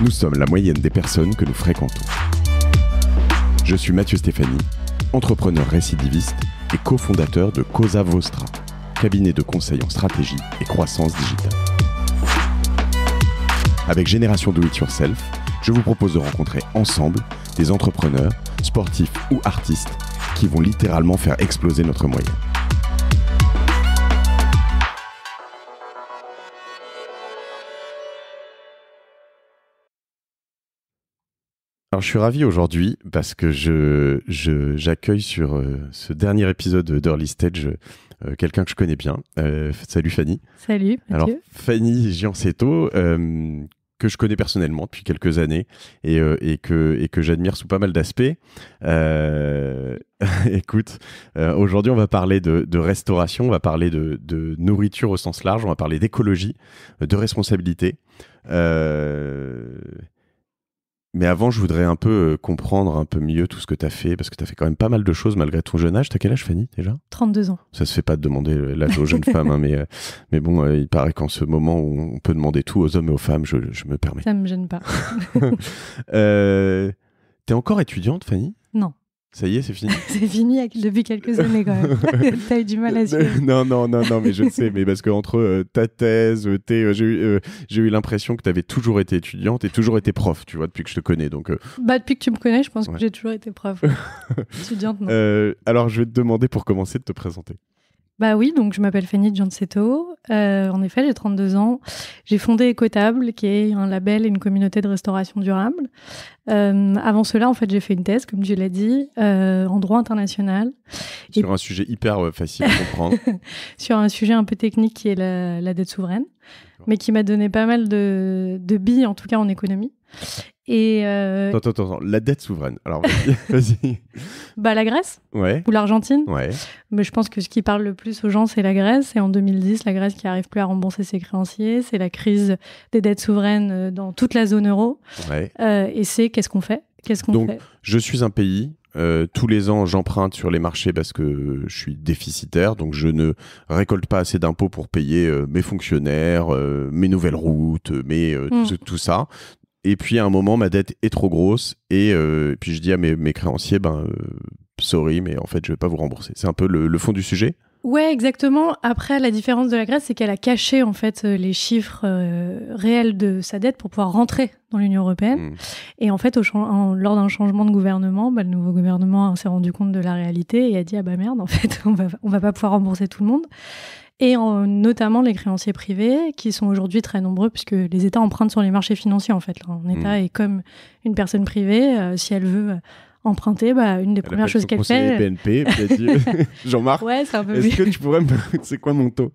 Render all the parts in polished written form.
Nous sommes la moyenne des personnes que nous fréquentons. Je suis Mathieu Stéphanie, entrepreneur récidiviste et cofondateur de Cosa Vostra, cabinet de conseil en stratégie et croissance digitale. Avec Génération Do It Yourself, je vous propose de rencontrer ensemble des entrepreneurs, sportifs ou artistes qui vont littéralement faire exploser notre moyenne. Alors, je suis ravi aujourd'hui parce que j'accueille sur ce dernier épisode d'Early Stage quelqu'un que je connais bien. Salut Fanny. Salut Mathieu. Alors, Fanny Giancetto, que je connais personnellement depuis quelques années et que j'admire sous pas mal d'aspects. Écoute, aujourd'hui on va parler de restauration, on va parler de nourriture au sens large, on va parler d'écologie, de responsabilité. Mais avant, je voudrais un peu comprendre un peu mieux tout ce que tu as fait, parce que tu as fait quand même pas mal de choses malgré ton jeune âge. Tu as quel âge, Fanny, déjà ? 32 ans. Ça se fait pas de demander l'âge aux jeunes femmes, hein, mais bon, il paraît qu'en ce moment où on peut demander tout aux hommes et aux femmes, je me permets. Ça me gêne pas. T'es encore étudiante, Fanny ? Non. Ça y est, c'est fini ? C'est fini depuis quelques années quand même. T'as eu du mal à suivre. Non, mais je le sais, mais parce qu'entre ta thèse, j'ai eu l'impression que tu avais toujours été étudiante et toujours été prof, tu vois, depuis que je te connais. Donc, depuis que tu me connais, je pense ouais. que j'ai toujours été prof. Étudiante, non. Alors, je vais te demander pour commencer de te présenter. Bah oui, donc je m'appelle Fanny Giancetto. En effet, j'ai 32 ans. J'ai fondé Ecotable, qui est un label et une communauté de restauration durable. Avant cela, en fait, j'ai fait une thèse, comme tu l'as dit, en droit international. Sur un sujet hyper facile à comprendre. Sur un sujet un peu technique qui est la dette souveraine, mais qui m'a donné pas mal de billes, en tout cas en économie. Et Attends, la dette souveraine. Alors, vas-y. Bah, la Grèce, Ouais. ou l'Argentine. Ouais. Mais je pense que ce qui parle le plus aux gens, c'est la Grèce. Et en 2010, la Grèce qui n'arrive plus à rembourser ses créanciers. C'est la crise des dettes souveraines dans toute la zone euro. Ouais. Et c'est qu'est-ce qu'on fait ? Donc, je suis un pays. Tous les ans, j'emprunte sur les marchés parce que je suis déficitaire. Donc, je ne récolte pas assez d'impôts pour payer mes fonctionnaires, mes nouvelles routes, tout ça. Et puis, à un moment, ma dette est trop grosse. Et puis, je dis à mes créanciers, sorry, mais en fait, je ne vais pas vous rembourser. C'est un peu le fond du sujet. Ouais, exactement. Après, la différence de la Grèce, c'est qu'elle a caché en fait les chiffres réels de sa dette pour pouvoir rentrer dans l'Union européenne. Et en fait, lors d'un changement de gouvernement, le nouveau gouvernement s'est rendu compte de la réalité et a dit ah bah merde, en fait, on va pas pouvoir rembourser tout le monde. Et notamment les créanciers privés, qui sont aujourd'hui très nombreux, puisque les États empruntent sur les marchés financiers, en fait. Un État est comme une personne privée. Si elle veut emprunter, une des premières choses qu'elle fait... BNP, Jean-Marc, ouais, c'est un peu est-ce que tu pourrais c'est quoi mon taux ?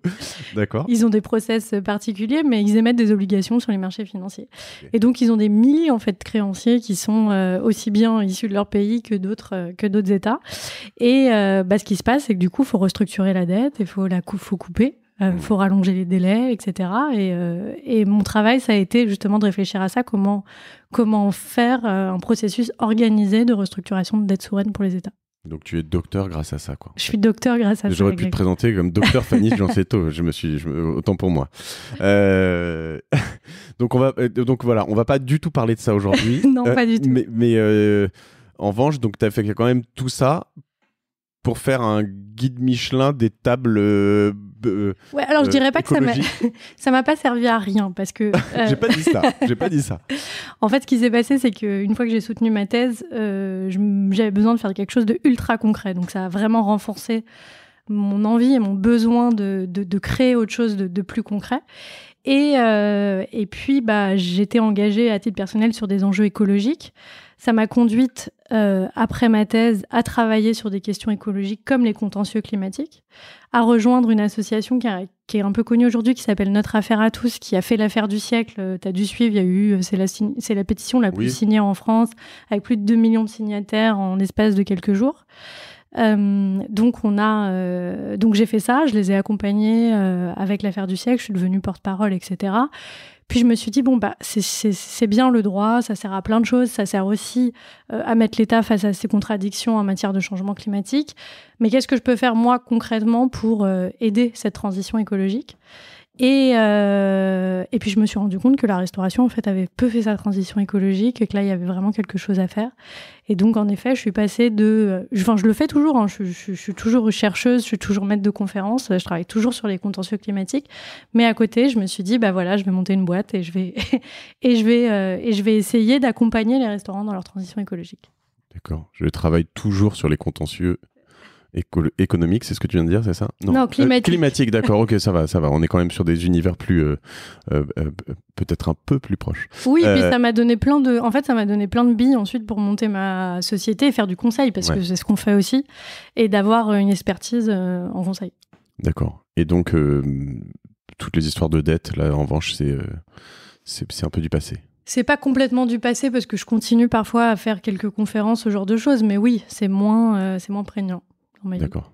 D'accord. Ils ont des process particuliers, mais ils émettent des obligations sur les marchés financiers. Okay. Et donc, ils ont des milliers, en fait, de créanciers qui sont aussi bien issus de leur pays que d'autres États. Et ce qui se passe, c'est que du coup, il faut restructurer la dette, il faut couper. Faut rallonger les délais, etc. Et mon travail, ça a été justement de réfléchir à ça, comment faire un processus organisé de restructuration de dette souveraine pour les États. Donc tu es docteur grâce à ça, quoi. Je suis docteur grâce à ça. J'aurais pu te présenter comme docteur Fanny Giancetto. Autant pour moi. Donc voilà, on va pas du tout parler de ça aujourd'hui. Non, pas du tout. Mais en revanche, donc tu as fait quand même tout ça pour faire un guide Michelin des tables ouais, alors je dirais pas que ça m'a pas servi à rien parce que j'ai pas dit ça. En fait, ce qui s'est passé, c'est qu'une fois que j'ai soutenu ma thèse, j'avais besoin de faire quelque chose de ultra concret. Donc ça a vraiment renforcé mon envie et mon besoin de créer autre chose de plus concret. Et puis j'étais engagée à titre personnel sur des enjeux écologiques. Ça m'a conduite, après ma thèse, à travailler sur des questions écologiques comme les contentieux climatiques, à rejoindre une association qui est un peu connue aujourd'hui, qui s'appelle Notre Affaire à tous, qui a fait l'affaire du siècle. Tu as dû suivre, c'est la pétition la plus signée en France, avec plus de 2 millions de signataires en l'espace de quelques jours. Donc j'ai fait ça, je les ai accompagnés avec l'affaire du siècle, je suis devenue porte-parole, etc. Puis je me suis dit, c'est bien le droit, ça sert à plein de choses, ça sert aussi à mettre l'État face à ses contradictions en matière de changement climatique. Mais qu'est-ce que je peux faire, moi, concrètement, pour aider cette transition écologique ? Et puis je me suis rendu compte que la restauration en fait avait peu fait sa transition écologique et que là il y avait vraiment quelque chose à faire. Et donc en effet je suis passée je le fais toujours, hein, je suis toujours chercheuse, je suis toujours maître de conférences, je travaille toujours sur les contentieux climatiques, mais à côté je me suis dit bah voilà, je vais monter une boîte et je vais essayer d'accompagner les restaurants dans leur transition écologique. D'accord, je travaille toujours sur les contentieux économique, c'est ce que tu viens de dire, c'est ça? Non, climatique. Climatique, d'accord, ok, ça va. On est quand même sur des univers plus, peut-être un peu plus proches. Oui, et puis ça m'a donné plein de billes ensuite pour monter ma société et faire du conseil, parce que c'est ce qu'on fait aussi, et d'avoir une expertise en conseil. D'accord. Et donc, toutes les histoires de dette, là, en revanche, c'est un peu du passé. C'est pas complètement du passé, parce que je continue parfois à faire quelques conférences, ce genre de choses, mais oui, c'est moins prégnant. D'accord.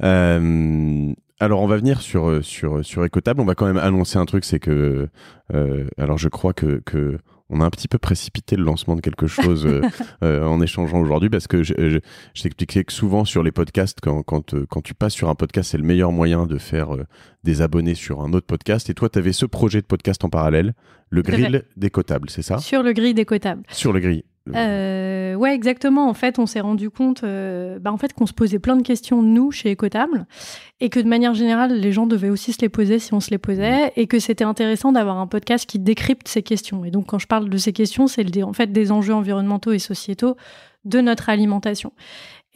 Alors, on va venir sur Écotable. On va quand même annoncer un truc, c'est que... alors, je crois que on a un petit peu précipité le lancement de quelque chose en échangeant aujourd'hui, parce que je t'expliquais que souvent sur les podcasts, quand tu passes sur un podcast, c'est le meilleur moyen de faire des abonnés sur un autre podcast. Et toi, tu avais ce projet de podcast en parallèle, le grill d'Écotable, c'est ça? Sur le grill d'Écotable. Sur le grill. Ouais, exactement. En fait, on s'est rendu compte qu'on se posait plein de questions, nous, chez Écotable, et que de manière générale, les gens devaient aussi se les poser si on se les posait, et que c'était intéressant d'avoir un podcast qui décrypte ces questions. Et donc, quand je parle de ces questions, c'est en fait des enjeux environnementaux et sociétaux de notre alimentation.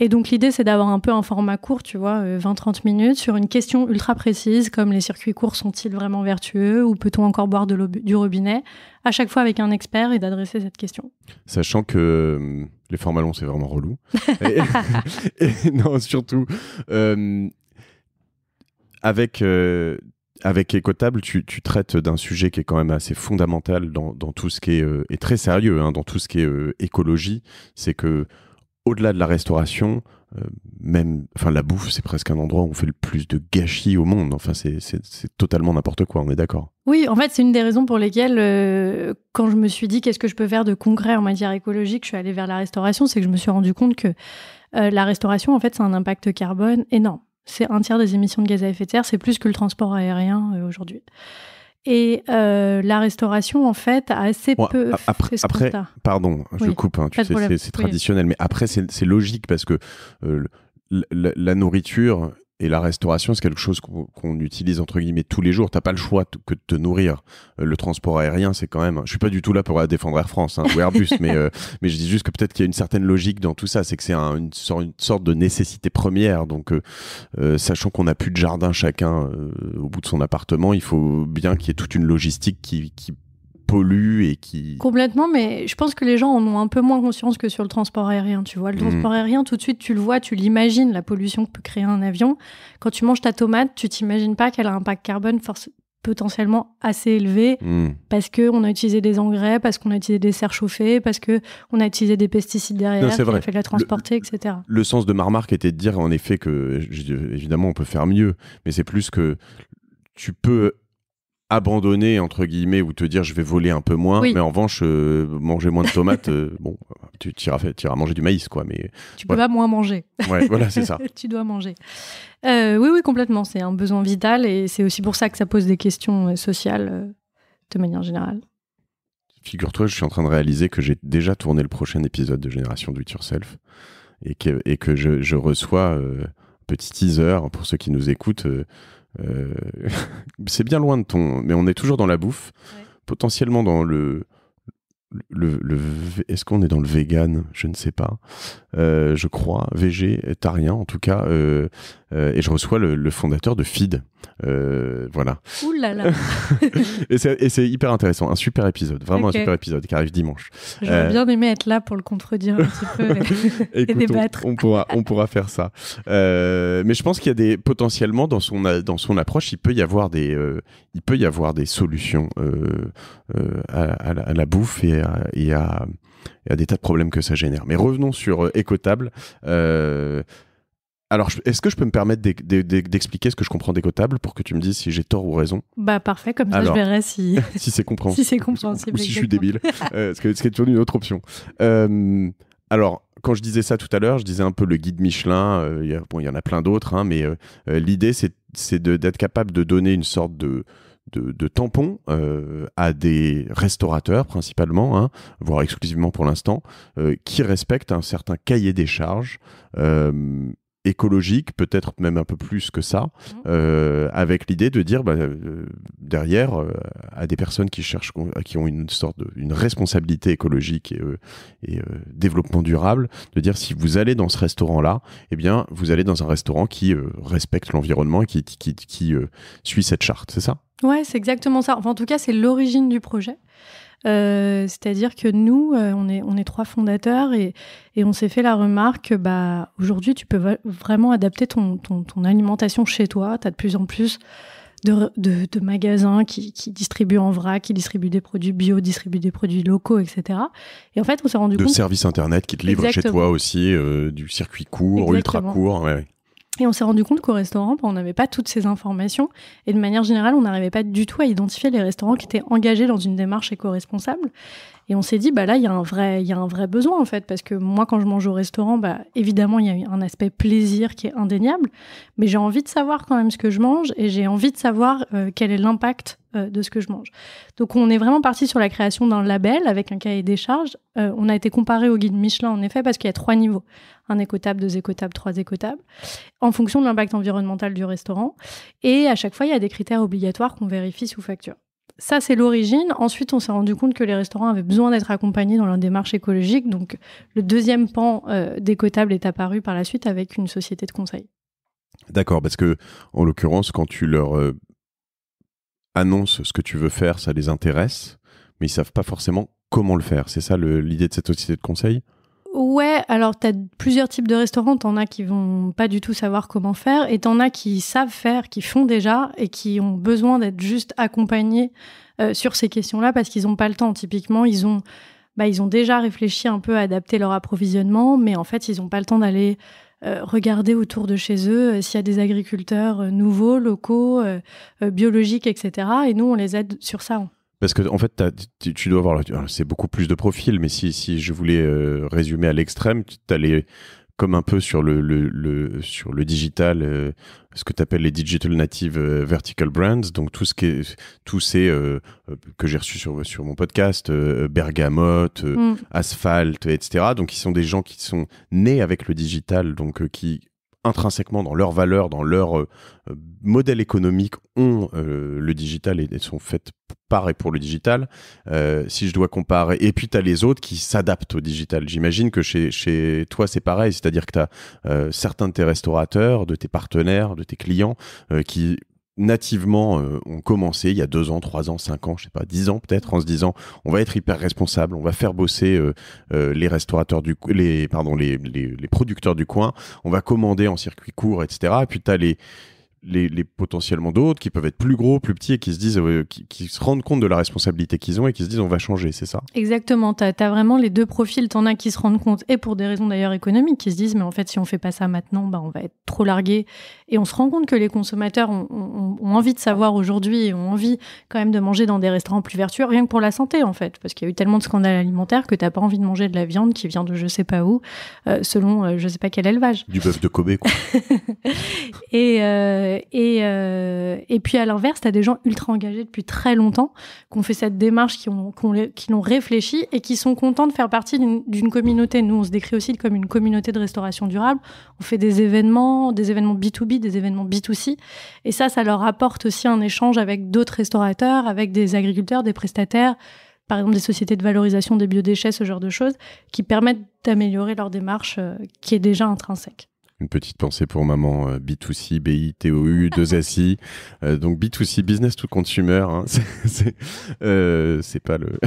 Et donc, l'idée, c'est d'avoir un peu un format court, tu vois, 20-30 minutes, sur une question ultra précise, comme les circuits courts sont-ils vraiment vertueux, ou peut-on encore boire du robinet, à chaque fois avec un expert, et d'adresser cette question. Sachant que les formats longs, c'est vraiment relou. et non, surtout, avec Écotable, tu traites d'un sujet qui est quand même assez fondamental dans tout ce qui est, et très sérieux, hein, dans tout ce qui est écologie, c'est que au-delà de la restauration, la bouffe, c'est presque un endroit où on fait le plus de gâchis au monde. Enfin, c'est totalement n'importe quoi, on est d'accord? Oui, en fait, c'est une des raisons pour lesquelles, quand je me suis dit qu'est-ce que je peux faire de concret en matière écologique, je suis allée vers la restauration, c'est que je me suis rendu compte que la restauration, en fait, c'est un impact carbone énorme. C'est 1/3 des émissions de gaz à effet de serre, c'est plus que le transport aérien aujourd'hui. Et la restauration, en fait, a assez peu fait ce constat. Pardon, je coupe, hein, tu sais, c'est traditionnel, mais après, c'est logique, parce que la nourriture et la restauration, c'est quelque chose qu'on utilise, entre guillemets, tous les jours. T'as pas le choix que de te nourrir. Le transport aérien, c'est quand même... Je suis pas du tout là pour défendre Air France, hein, ou Airbus, mais je dis juste que peut-être qu'il y a une certaine logique dans tout ça. C'est que c'est une sorte de nécessité première. Donc, sachant qu'on n'a plus de jardin chacun au bout de son appartement, il faut bien qu'il y ait toute une logistique qui pollue et qui... Complètement, mais je pense que les gens en ont un peu moins conscience que sur le transport aérien, tu vois. Le transport aérien, tout de suite, tu le vois, tu l'imagines, la pollution que peut créer un avion. Quand tu manges ta tomate, tu t'imagines pas qu'elle a un impact carbone potentiellement assez élevé, parce qu'on a utilisé des engrais, parce qu'on a utilisé des serres chauffées, parce qu'on a utilisé des pesticides derrière, qui a fait la transporter, etc. Le sens de ma remarque était de dire, en effet, que, évidemment, on peut faire mieux, mais c'est plus que tu peux abandonner, entre guillemets, ou te dire je vais voler un peu moins, mais en revanche manger moins de tomates, tu iras manger du maïs, quoi, mais tu peux pas moins manger. Ouais, voilà, c'est ça. Tu dois manger. Oui, complètement, c'est un besoin vital, et c'est aussi pour ça que ça pose des questions sociales de manière générale. Figure-toi, je suis en train de réaliser que j'ai déjà tourné le prochain épisode de Génération Do It Yourself, et que je reçois petit teaser pour ceux qui nous écoutent. C'est bien loin de mais on est toujours dans la bouffe, potentiellement dans est-ce qu'on est dans le vegan? Je ne sais pas. Je crois végétarien en tout cas. Et je reçois le fondateur de Feed. Voilà. Ouh là là. Et c'est hyper intéressant. Un super épisode. Vraiment un super épisode qui arrive dimanche. J'aurais bien aimé être là pour le contredire un petit peu et débattre. On pourra faire ça. Mais je pense qu'il y a potentiellement dans son approche, il peut y avoir des solutions à la bouffe et à des tas de problèmes que ça génère. Mais revenons sur Écotable. Alors, est-ce que je peux me permettre d'expliquer ce que je comprends d'Écotable pour que tu me dises si j'ai tort ou raison? Bah parfait, comme ça je verrai si c'est compréhensible. Si c'est compréhensible. Ou si je suis débile. Ce qui est toujours une autre option. Alors, quand je disais ça tout à l'heure, je disais un peu le guide Michelin. Il y en a plein d'autres, hein, mais l'idée, c'est d'être capable de donner une sorte de tampon à des restaurateurs principalement, hein, voire exclusivement pour l'instant, qui respectent un certain cahier des charges écologique, peut-être même un peu plus que ça, avec l'idée de dire derrière à des personnes qui cherchent, qui ont une responsabilité écologique et développement durable, de dire si vous allez dans ce restaurant-là, eh bien vous allez dans un restaurant qui respecte l'environnement et qui suit cette charte, c'est ça ? Ouais, c'est exactement ça. Enfin, en tout cas, c'est l'origine du projet. C'est-à-dire que nous, on est 3 fondateurs et on s'est fait la remarque que aujourd'hui, tu peux vraiment adapter ton alimentation chez toi. Tu as de plus en plus de magasins qui distribuent en vrac, qui distribuent des produits bio, distribuent des produits locaux, etc. Et en fait, on s'est rendu compte... De services Internet qui te livrent chez toi aussi, du circuit court, ultra court. Ouais. Et on s'est rendu compte qu'au restaurant, on n'avait pas toutes ces informations. Et de manière générale, on n'arrivait pas du tout à identifier les restaurants qui étaient engagés dans une démarche éco-responsable. Et on s'est dit, là, il y a un vrai besoin, en fait. Parce que moi, quand je mange au restaurant, évidemment, il y a un aspect plaisir qui est indéniable. Mais j'ai envie de savoir quand même ce que je mange. Et j'ai envie de savoir quel est l'impact de ce que je mange. Donc, on est vraiment parti sur la création d'un label avec un cahier des charges. On a été comparé au guide Michelin, en effet, parce qu'il y a 3 niveaux. 1 écotable, 2 écotables, 3 écotables, en fonction de l'impact environnemental du restaurant. Et à chaque fois, il y a des critères obligatoires qu'on vérifie sous facture. Ça, c'est l'origine. Ensuite, on s'est rendu compte que les restaurants avaient besoin d'être accompagnés dans leur démarche écologique. Donc, le deuxième pan d'écotable est apparu par la suite avec une société de conseil. D'accord, parce que, en l'occurrence, quand tu leur annonces ce que tu veux faire, ça les intéresse, mais ils ne savent pas forcément comment le faire. C'est ça l'idée de cette société de conseil ? Ouais, alors tu as plusieurs types de restaurants. T'en as qui vont pas du tout savoir comment faire et t'en as qui savent faire, qui font déjà et qui ont besoin d'être juste accompagnés sur ces questions-là parce qu'ils n'ont pas le temps. Typiquement, ils ont déjà réfléchi un peu à adapter leur approvisionnement, mais en fait, ils n'ont pas le temps d'aller regarder autour de chez eux s'il y a des agriculteurs nouveaux, locaux, biologiques, etc. Et nous, on les aide sur ça. Parce que en fait, tu dois avoir, c'est beaucoup plus de profils, mais si je voulais résumer à l'extrême, tu allais comme un peu sur le digital, ce que tu appelles les digital native vertical brands, donc tous ces que j'ai reçus sur mon podcast, Bergamote, Asphalt, etc. Donc ils sont des gens qui sont nés avec le digital, donc qui intrinsèquement dans leurs valeurs, dans leur modèle économique ont le digital et sont faites par et pour le digital. Si je dois comparer, et puis tu as les autres qui s'adaptent au digital. J'imagine que chez toi c'est pareil, c'est-à-dire que tu as certains de tes restaurateurs, de tes partenaires, de tes clients qui nativement ont commencé il y a 2 ans, 3 ans, 5 ans, je sais pas, 10 ans peut-être, en se disant on va être hyper responsable, on va faire bosser les restaurateurs les producteurs du coin, on va commander en circuit court, etc. Et puis tu as les potentiellement d'autres qui peuvent être plus gros, plus petits et qui se disent, qui se rendent compte de la responsabilité qu'ils ont et qui se disent on va changer, c'est ça ? Exactement, t'as vraiment les 2 profils, t'en as qui se rendent compte et pour des raisons d'ailleurs économiques, qui se disent mais en fait si on fait pas ça maintenant, on va être trop largué et on se rend compte que les consommateurs ont envie de savoir aujourd'hui et ont envie quand même de manger dans des restaurants plus vertueux, rien que pour la santé en fait, parce qu'il y a eu tellement de scandales alimentaires que t'as pas envie de manger de la viande qui vient de je sais pas où, selon je sais pas quel élevage. Du bœuf de Kobe quoi. Et puis à l'inverse, tu as des gens ultra engagés depuis très longtemps, qui ont fait cette démarche, qui l'ont réfléchi et qui sont contents de faire partie d'une communauté. Nous, on se décrit aussi comme une communauté de restauration durable. On fait des événements B2B, des événements B2C. Et ça leur apporte aussi un échange avec d'autres restaurateurs, avec des agriculteurs, des prestataires, par exemple des sociétés de valorisation des biodéchets, ce genre de choses, qui permettent d'améliorer leur démarche qui est déjà intrinsèque. Une petite pensée pour maman, B2C, BITOU, 2SI. Donc B2C, business to consumer. Hein, c'est pas le...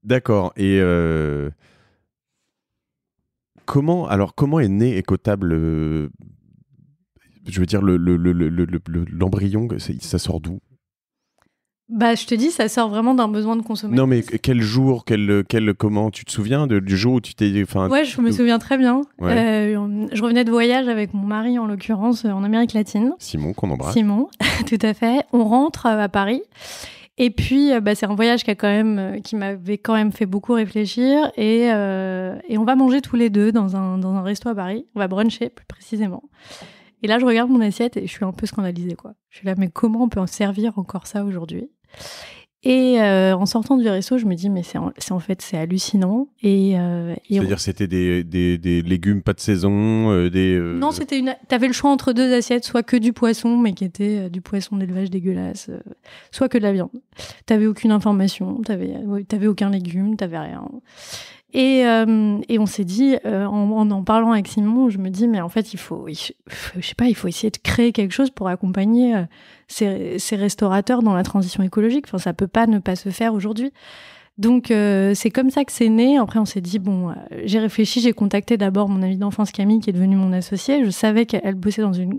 D'accord. Et comment est né Écotable je veux dire, l'embryon, ça sort d'où ? Je te dis, ça sort vraiment d'un besoin de consommer. Non, mais quel jour, comment tu te souviens du jour où tu t'es... Ouais, je me souviens très bien. Ouais. Je revenais de voyage avec mon mari, en l'occurrence, en Amérique latine. Simon, qu'on embrasse. Simon, tout à fait. On rentre à Paris Et puis, c'est un voyage qui m'avait quand même fait beaucoup réfléchir. Et on va manger tous les deux dans un resto à Paris. On va bruncher, plus précisément. Et là, je regarde mon assiette et je suis un peu scandalisée, quoi. Je suis là, mais comment on peut en servir encore ça aujourd'hui ? Et en sortant du resto, je me dis, mais c'est hallucinant. C'est-à-dire, c'était des légumes pas de saison, Non, t'avais le choix entre deux assiettes, soit que du poisson, mais qui était du poisson d'élevage dégueulasse, soit que de la viande. T'avais aucune information, t'avais aucun légume, t'avais rien. Et on s'est dit, en parlant avec Simon, je me dis, mais en fait, il faut essayer de créer quelque chose pour accompagner ces restaurateurs dans la transition écologique. Enfin, ça peut pas ne pas se faire aujourd'hui. Donc, c'est comme ça que c'est né. Après, on s'est dit, j'ai réfléchi, j'ai contacté d'abord mon amie d'enfance Camille, qui est devenue mon associée. Je savais qu'elle bossait dans une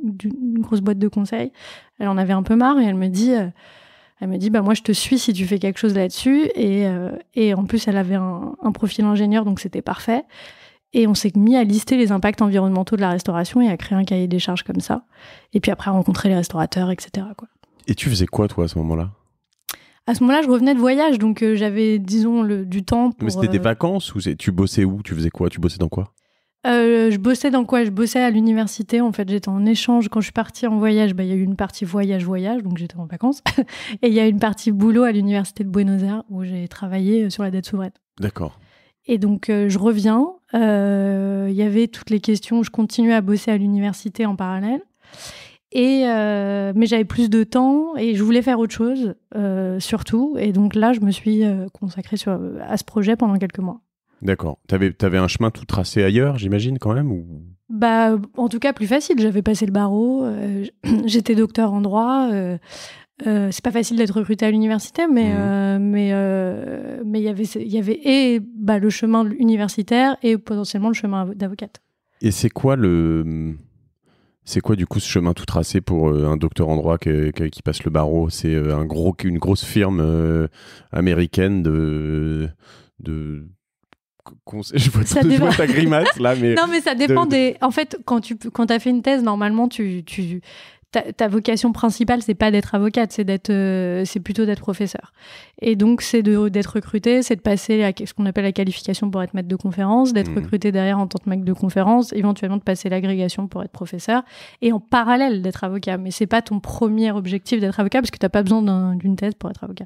grosse boîte de conseil. Elle en avait un peu marre et elle me dit, moi, je te suis si tu fais quelque chose là-dessus. Et en plus, elle avait un profil ingénieur, donc c'était parfait. Et on s'est mis à lister les impacts environnementaux de la restauration et à créer un cahier des charges comme ça. Et puis après, à rencontrer les restaurateurs, etc., quoi. Et tu faisais quoi, toi, à ce moment-là ? À ce moment-là, je revenais de voyage, donc j'avais, disons, du temps pour... Mais c'était des vacances ou tu bossais où ? Tu faisais quoi ? Tu bossais dans quoi ? Je bossais dans quoi ? Je bossais à l'université. En fait, j'étais en échange. Quand je suis partie en voyage, il y a eu une partie voyage, donc j'étais en vacances. Et il y a une partie boulot à l'université de Buenos Aires où j'ai travaillé sur la dette souveraine. D'accord. Et donc, je reviens. Il y avait toutes les questions. Je continuais à bosser à l'université en parallèle. Mais j'avais plus de temps et je voulais faire autre chose, surtout. Et donc là, je me suis consacrée à ce projet pendant quelques mois. D'accord. T'avais un chemin tout tracé ailleurs, j'imagine, quand même ou... En tout cas, plus facile. J'avais passé le barreau. J'étais docteur en droit. C'est pas facile d'être recruté à l'université, mais il y avait le chemin universitaire et potentiellement le chemin d'avocate. Et c'est quoi du coup ce chemin tout tracé pour un docteur en droit qui passe le barreau ? C'est une grosse firme américaine de je vois ta grimace là, mais non, mais ça dépend En fait, quand t'as fait une thèse, normalement, ta vocation principale, c'est pas d'être avocate, c'est plutôt d'être professeur. Et donc, c'est d'être recruté, c'est de passer ce qu'on appelle la qualification pour être maître de conférence, d'être recruté derrière en tant que maître de conférence, éventuellement de passer l'agrégation pour être professeur, et en parallèle d'être avocat. Mais c'est pas ton premier objectif d'être avocat, parce que t'as pas besoin d'une thèse pour être avocat.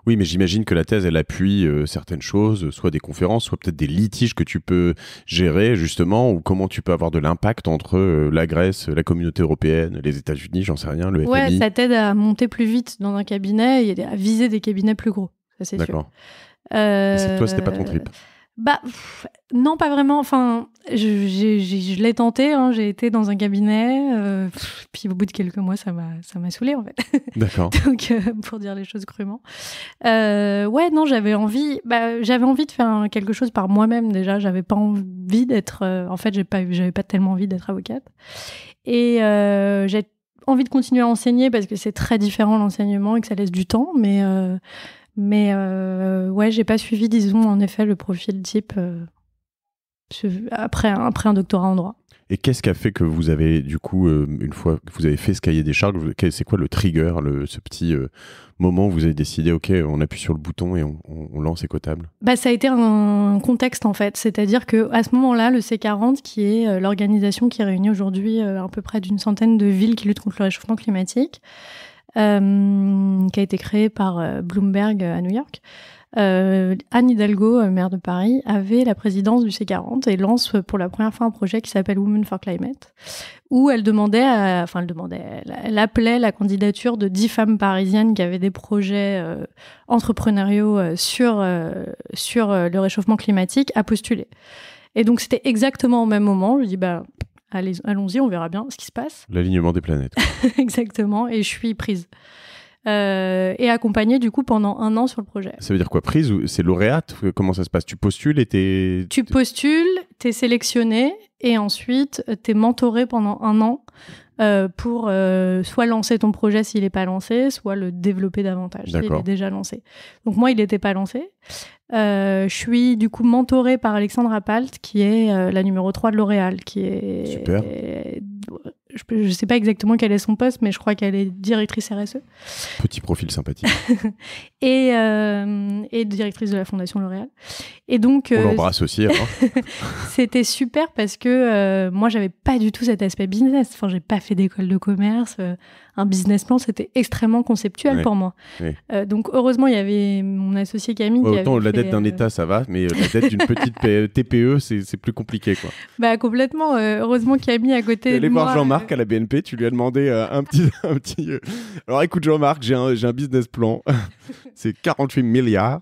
Oui, mais j'imagine que la thèse, elle appuie certaines choses, soit des conférences, soit peut-être des litiges que tu peux gérer, justement, ou comment tu peux avoir de l'impact entre la Grèce, la communauté européenne, les États-Unis, j'en sais rien, le FMI. Ouais, ça t'aide à monter plus vite dans un cabinet et à viser des cabinets plus gros, ça c'est sûr. D'accord. Et toi, c'était pas ton trip ? Non, pas vraiment. Enfin, je l'ai tenté. Hein. J'ai été dans un cabinet. Puis au bout de quelques mois, ça m'a saoulée, en fait. D'accord. Donc, pour dire les choses crûment. Non, j'avais envie de faire quelque chose par moi-même, déjà. J'avais pas envie d'être... en fait, j'avais pas tellement envie d'être avocate. Et j'ai envie de continuer à enseigner parce que c'est très différent, l'enseignement, et que ça laisse du temps. Mais j'ai pas suivi, disons, en effet, le profil type après un doctorat en droit. Et qu'est-ce qui a fait que vous avez, du coup, une fois que vous avez fait ce cahier des charges, c'est quoi le trigger, ce petit moment où vous avez décidé, OK, on appuie sur le bouton et on lance Écotable ? Ça a été un contexte, en fait. C'est-à-dire qu'à ce moment-là, le C40, qui est l'organisation qui réunit aujourd'hui à peu près d'une centaine de villes qui luttent contre le réchauffement climatique, qui a été créée par Bloomberg à New York. Anne Hidalgo, maire de Paris, avait la présidence du C40 et lance pour la première fois un projet qui s'appelle Women for Climate, où elle appelait la candidature de 10 femmes parisiennes qui avaient des projets entrepreneuriaux sur le réchauffement climatique à postuler. Et donc c'était exactement au même moment. Je dis allons-y, on verra bien ce qui se passe. L'alignement des planètes. Exactement, et je suis prise. Et accompagnée du coup pendant 1 an sur le projet. Ça veut dire quoi, prise ou c'est lauréate ? Comment ça se passe ? Tu postules et Tu postules, t'es sélectionné et ensuite t'es mentoré pendant 1 an pour soit lancer ton projet s'il n'est pas lancé, soit le développer davantage s'il est déjà lancé. Donc moi, il n'était pas lancé. Je suis du coup mentorée par Alexandre Appalt, qui est la numéro 3 de L'Oréal, qui est... Super. je sais pas exactement quel est son poste, mais je crois qu'elle est directrice RSE. Petit profil sympathique. et directrice de la Fondation L'Oréal. Et donc, on l'embrasse aussi. Alors. C'était super parce que moi, j'avais pas du tout cet aspect business. Enfin, j'ai pas fait d'école de commerce. Un business plan, c'était extrêmement conceptuel pour moi. Oui. Donc, heureusement, il y avait mon associé Camille. Autant la dette d'un État, ça va, mais la dette d'une petite TPE, c'est plus compliqué, quoi. Bah, complètement. Heureusement, Camille à côté de moi. Tu allais voir Jean-Marc à la BNP, tu lui as demandé un petit. Alors, écoute, Jean-Marc, j'ai un business plan. C'est 48 milliards.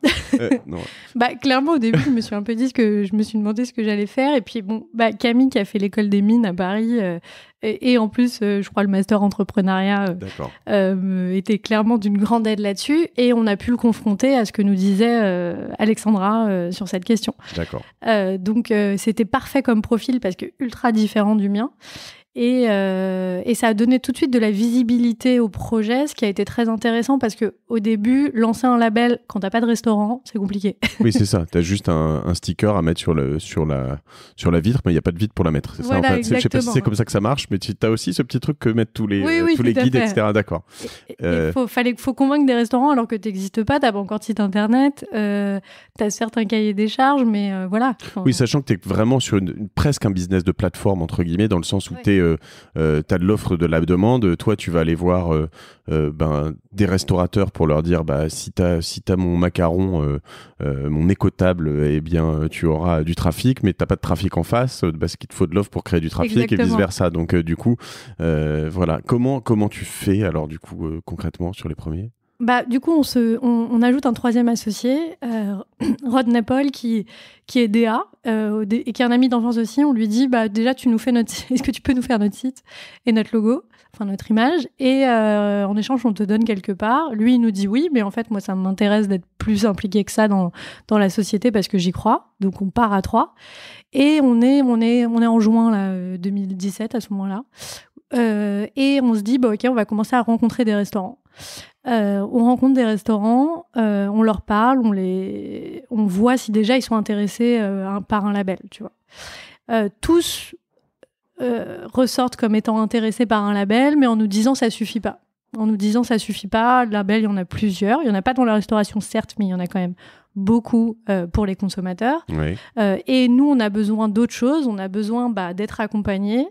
Non. Bah, clairement, au début, je me suis un peu dit je me suis demandé ce que j'allais faire. Et puis, bon, Camille, qui a fait l'école des mines à Paris, et en plus, je crois, le master entrepreneuriat était clairement d'une grande aide là-dessus. Et on a pu le confronter à ce que nous disait Alexandra sur cette question. D'accord. Donc, c'était parfait comme profil parce que ultra différent du mien. Et ça a donné tout de suite de la visibilité au projet, ce qui a été très intéressant parce que au début, lancer un label quand t'as pas de restaurant, c'est compliqué. Oui, c'est ça. T'as juste un sticker à mettre sur la vitre, mais il y a pas de vitre pour la mettre. C'est voilà, ça. En fait, je sais pas si c'est comme ça que ça marche, mais tu as aussi ce petit truc que mettent tous les guides, etc. D'accord. Faut convaincre des restaurants alors que t'existes pas. T'as pas encore de site internet. T'as certains cahiers des charges, mais voilà. Oui, sachant que t'es vraiment sur presque un business de plateforme entre guillemets, dans le sens où t'as de l'offre, de la demande. Toi, tu vas aller voir des restaurateurs pour leur dire si t'as mon macaron, mon écotable, eh bien tu auras du trafic, mais t'as pas de trafic en face parce qu'il te faut de l'offre pour créer du trafic. Exactement. Et vice versa. Donc du coup, voilà. Comment tu fais alors du coup concrètement sur les premiers? Du coup, on ajoute un troisième associé, Rod Nepal, qui est DA et qui est un ami d'enfance aussi. On lui dit, déjà, est-ce que tu peux nous faire notre site et notre logo, enfin notre image, et en échange, on te donne quelque part. Lui, il nous dit oui, mais en fait, moi, ça m'intéresse d'être plus impliqué que ça dans la société parce que j'y crois. Donc, on part à 3. Et on est en juin là, 2017 à ce moment-là. Et on se dit, ok, on va commencer à rencontrer des restaurants. On rencontre des restaurants, on leur parle, on voit si déjà ils sont intéressés par un label, tu vois. Tous ressortent comme étant intéressés par un label, mais en nous disant ça suffit pas. Le label, il y en a plusieurs. Il y en a pas dans la restauration, certes, mais il y en a quand même beaucoup pour les consommateurs. Oui. Et nous, on a besoin d'autre chose. On a besoin d'être accompagnés.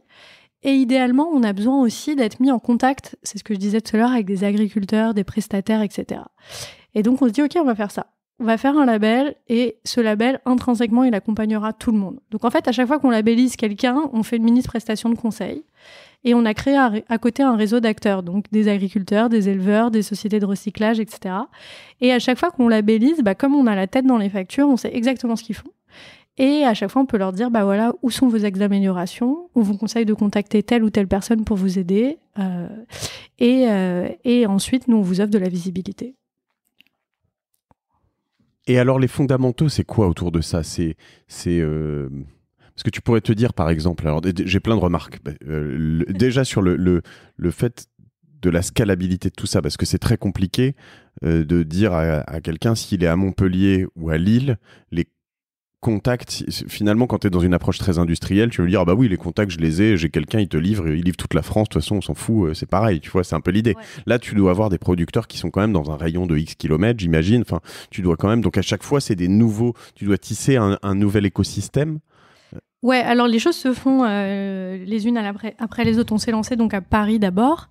Et idéalement, on a besoin aussi d'être mis en contact, c'est ce que je disais tout à l'heure, avec des agriculteurs, des prestataires, etc. Et donc, on se dit, OK, on va faire ça. On va faire un label et ce label, intrinsèquement, il accompagnera tout le monde. Donc, en fait, à chaque fois qu'on labellise quelqu'un, on fait une mini-prestation de conseil. Et on a créé à côté un réseau d'acteurs, donc des agriculteurs, des éleveurs, des sociétés de recyclage, etc. Et à chaque fois qu'on labellise, comme on a la tête dans les factures, on sait exactement ce qu'ils font. Et à chaque fois, on peut leur dire, voilà, où sont vos axes d'amélioration? On vous conseille de contacter telle ou telle personne pour vous aider. Et ensuite, nous, on vous offre de la visibilité. Et alors, les fondamentaux, c'est quoi autour de ça? Parce que tu pourrais te dire, par exemple, alors j'ai plein de remarques. Déjà sur le fait de la scalabilité de tout ça, parce que c'est très compliqué de dire à quelqu'un s'il est à Montpellier ou à Lille, les contacts, finalement, quand tu es dans une approche très industrielle, tu veux dire, oui, les contacts, je les ai, j'ai quelqu'un, il livre toute la France, de toute façon, on s'en fout, c'est pareil, tu vois, c'est un peu l'idée. Ouais. Là, tu dois avoir des producteurs qui sont quand même dans un rayon de X kilomètres, j'imagine, enfin, tu dois quand même, donc à chaque fois, c'est des nouveaux, tu dois tisser un nouvel écosystème. Ouais, alors les choses se font les unes après les autres. On s'est lancé donc à Paris d'abord.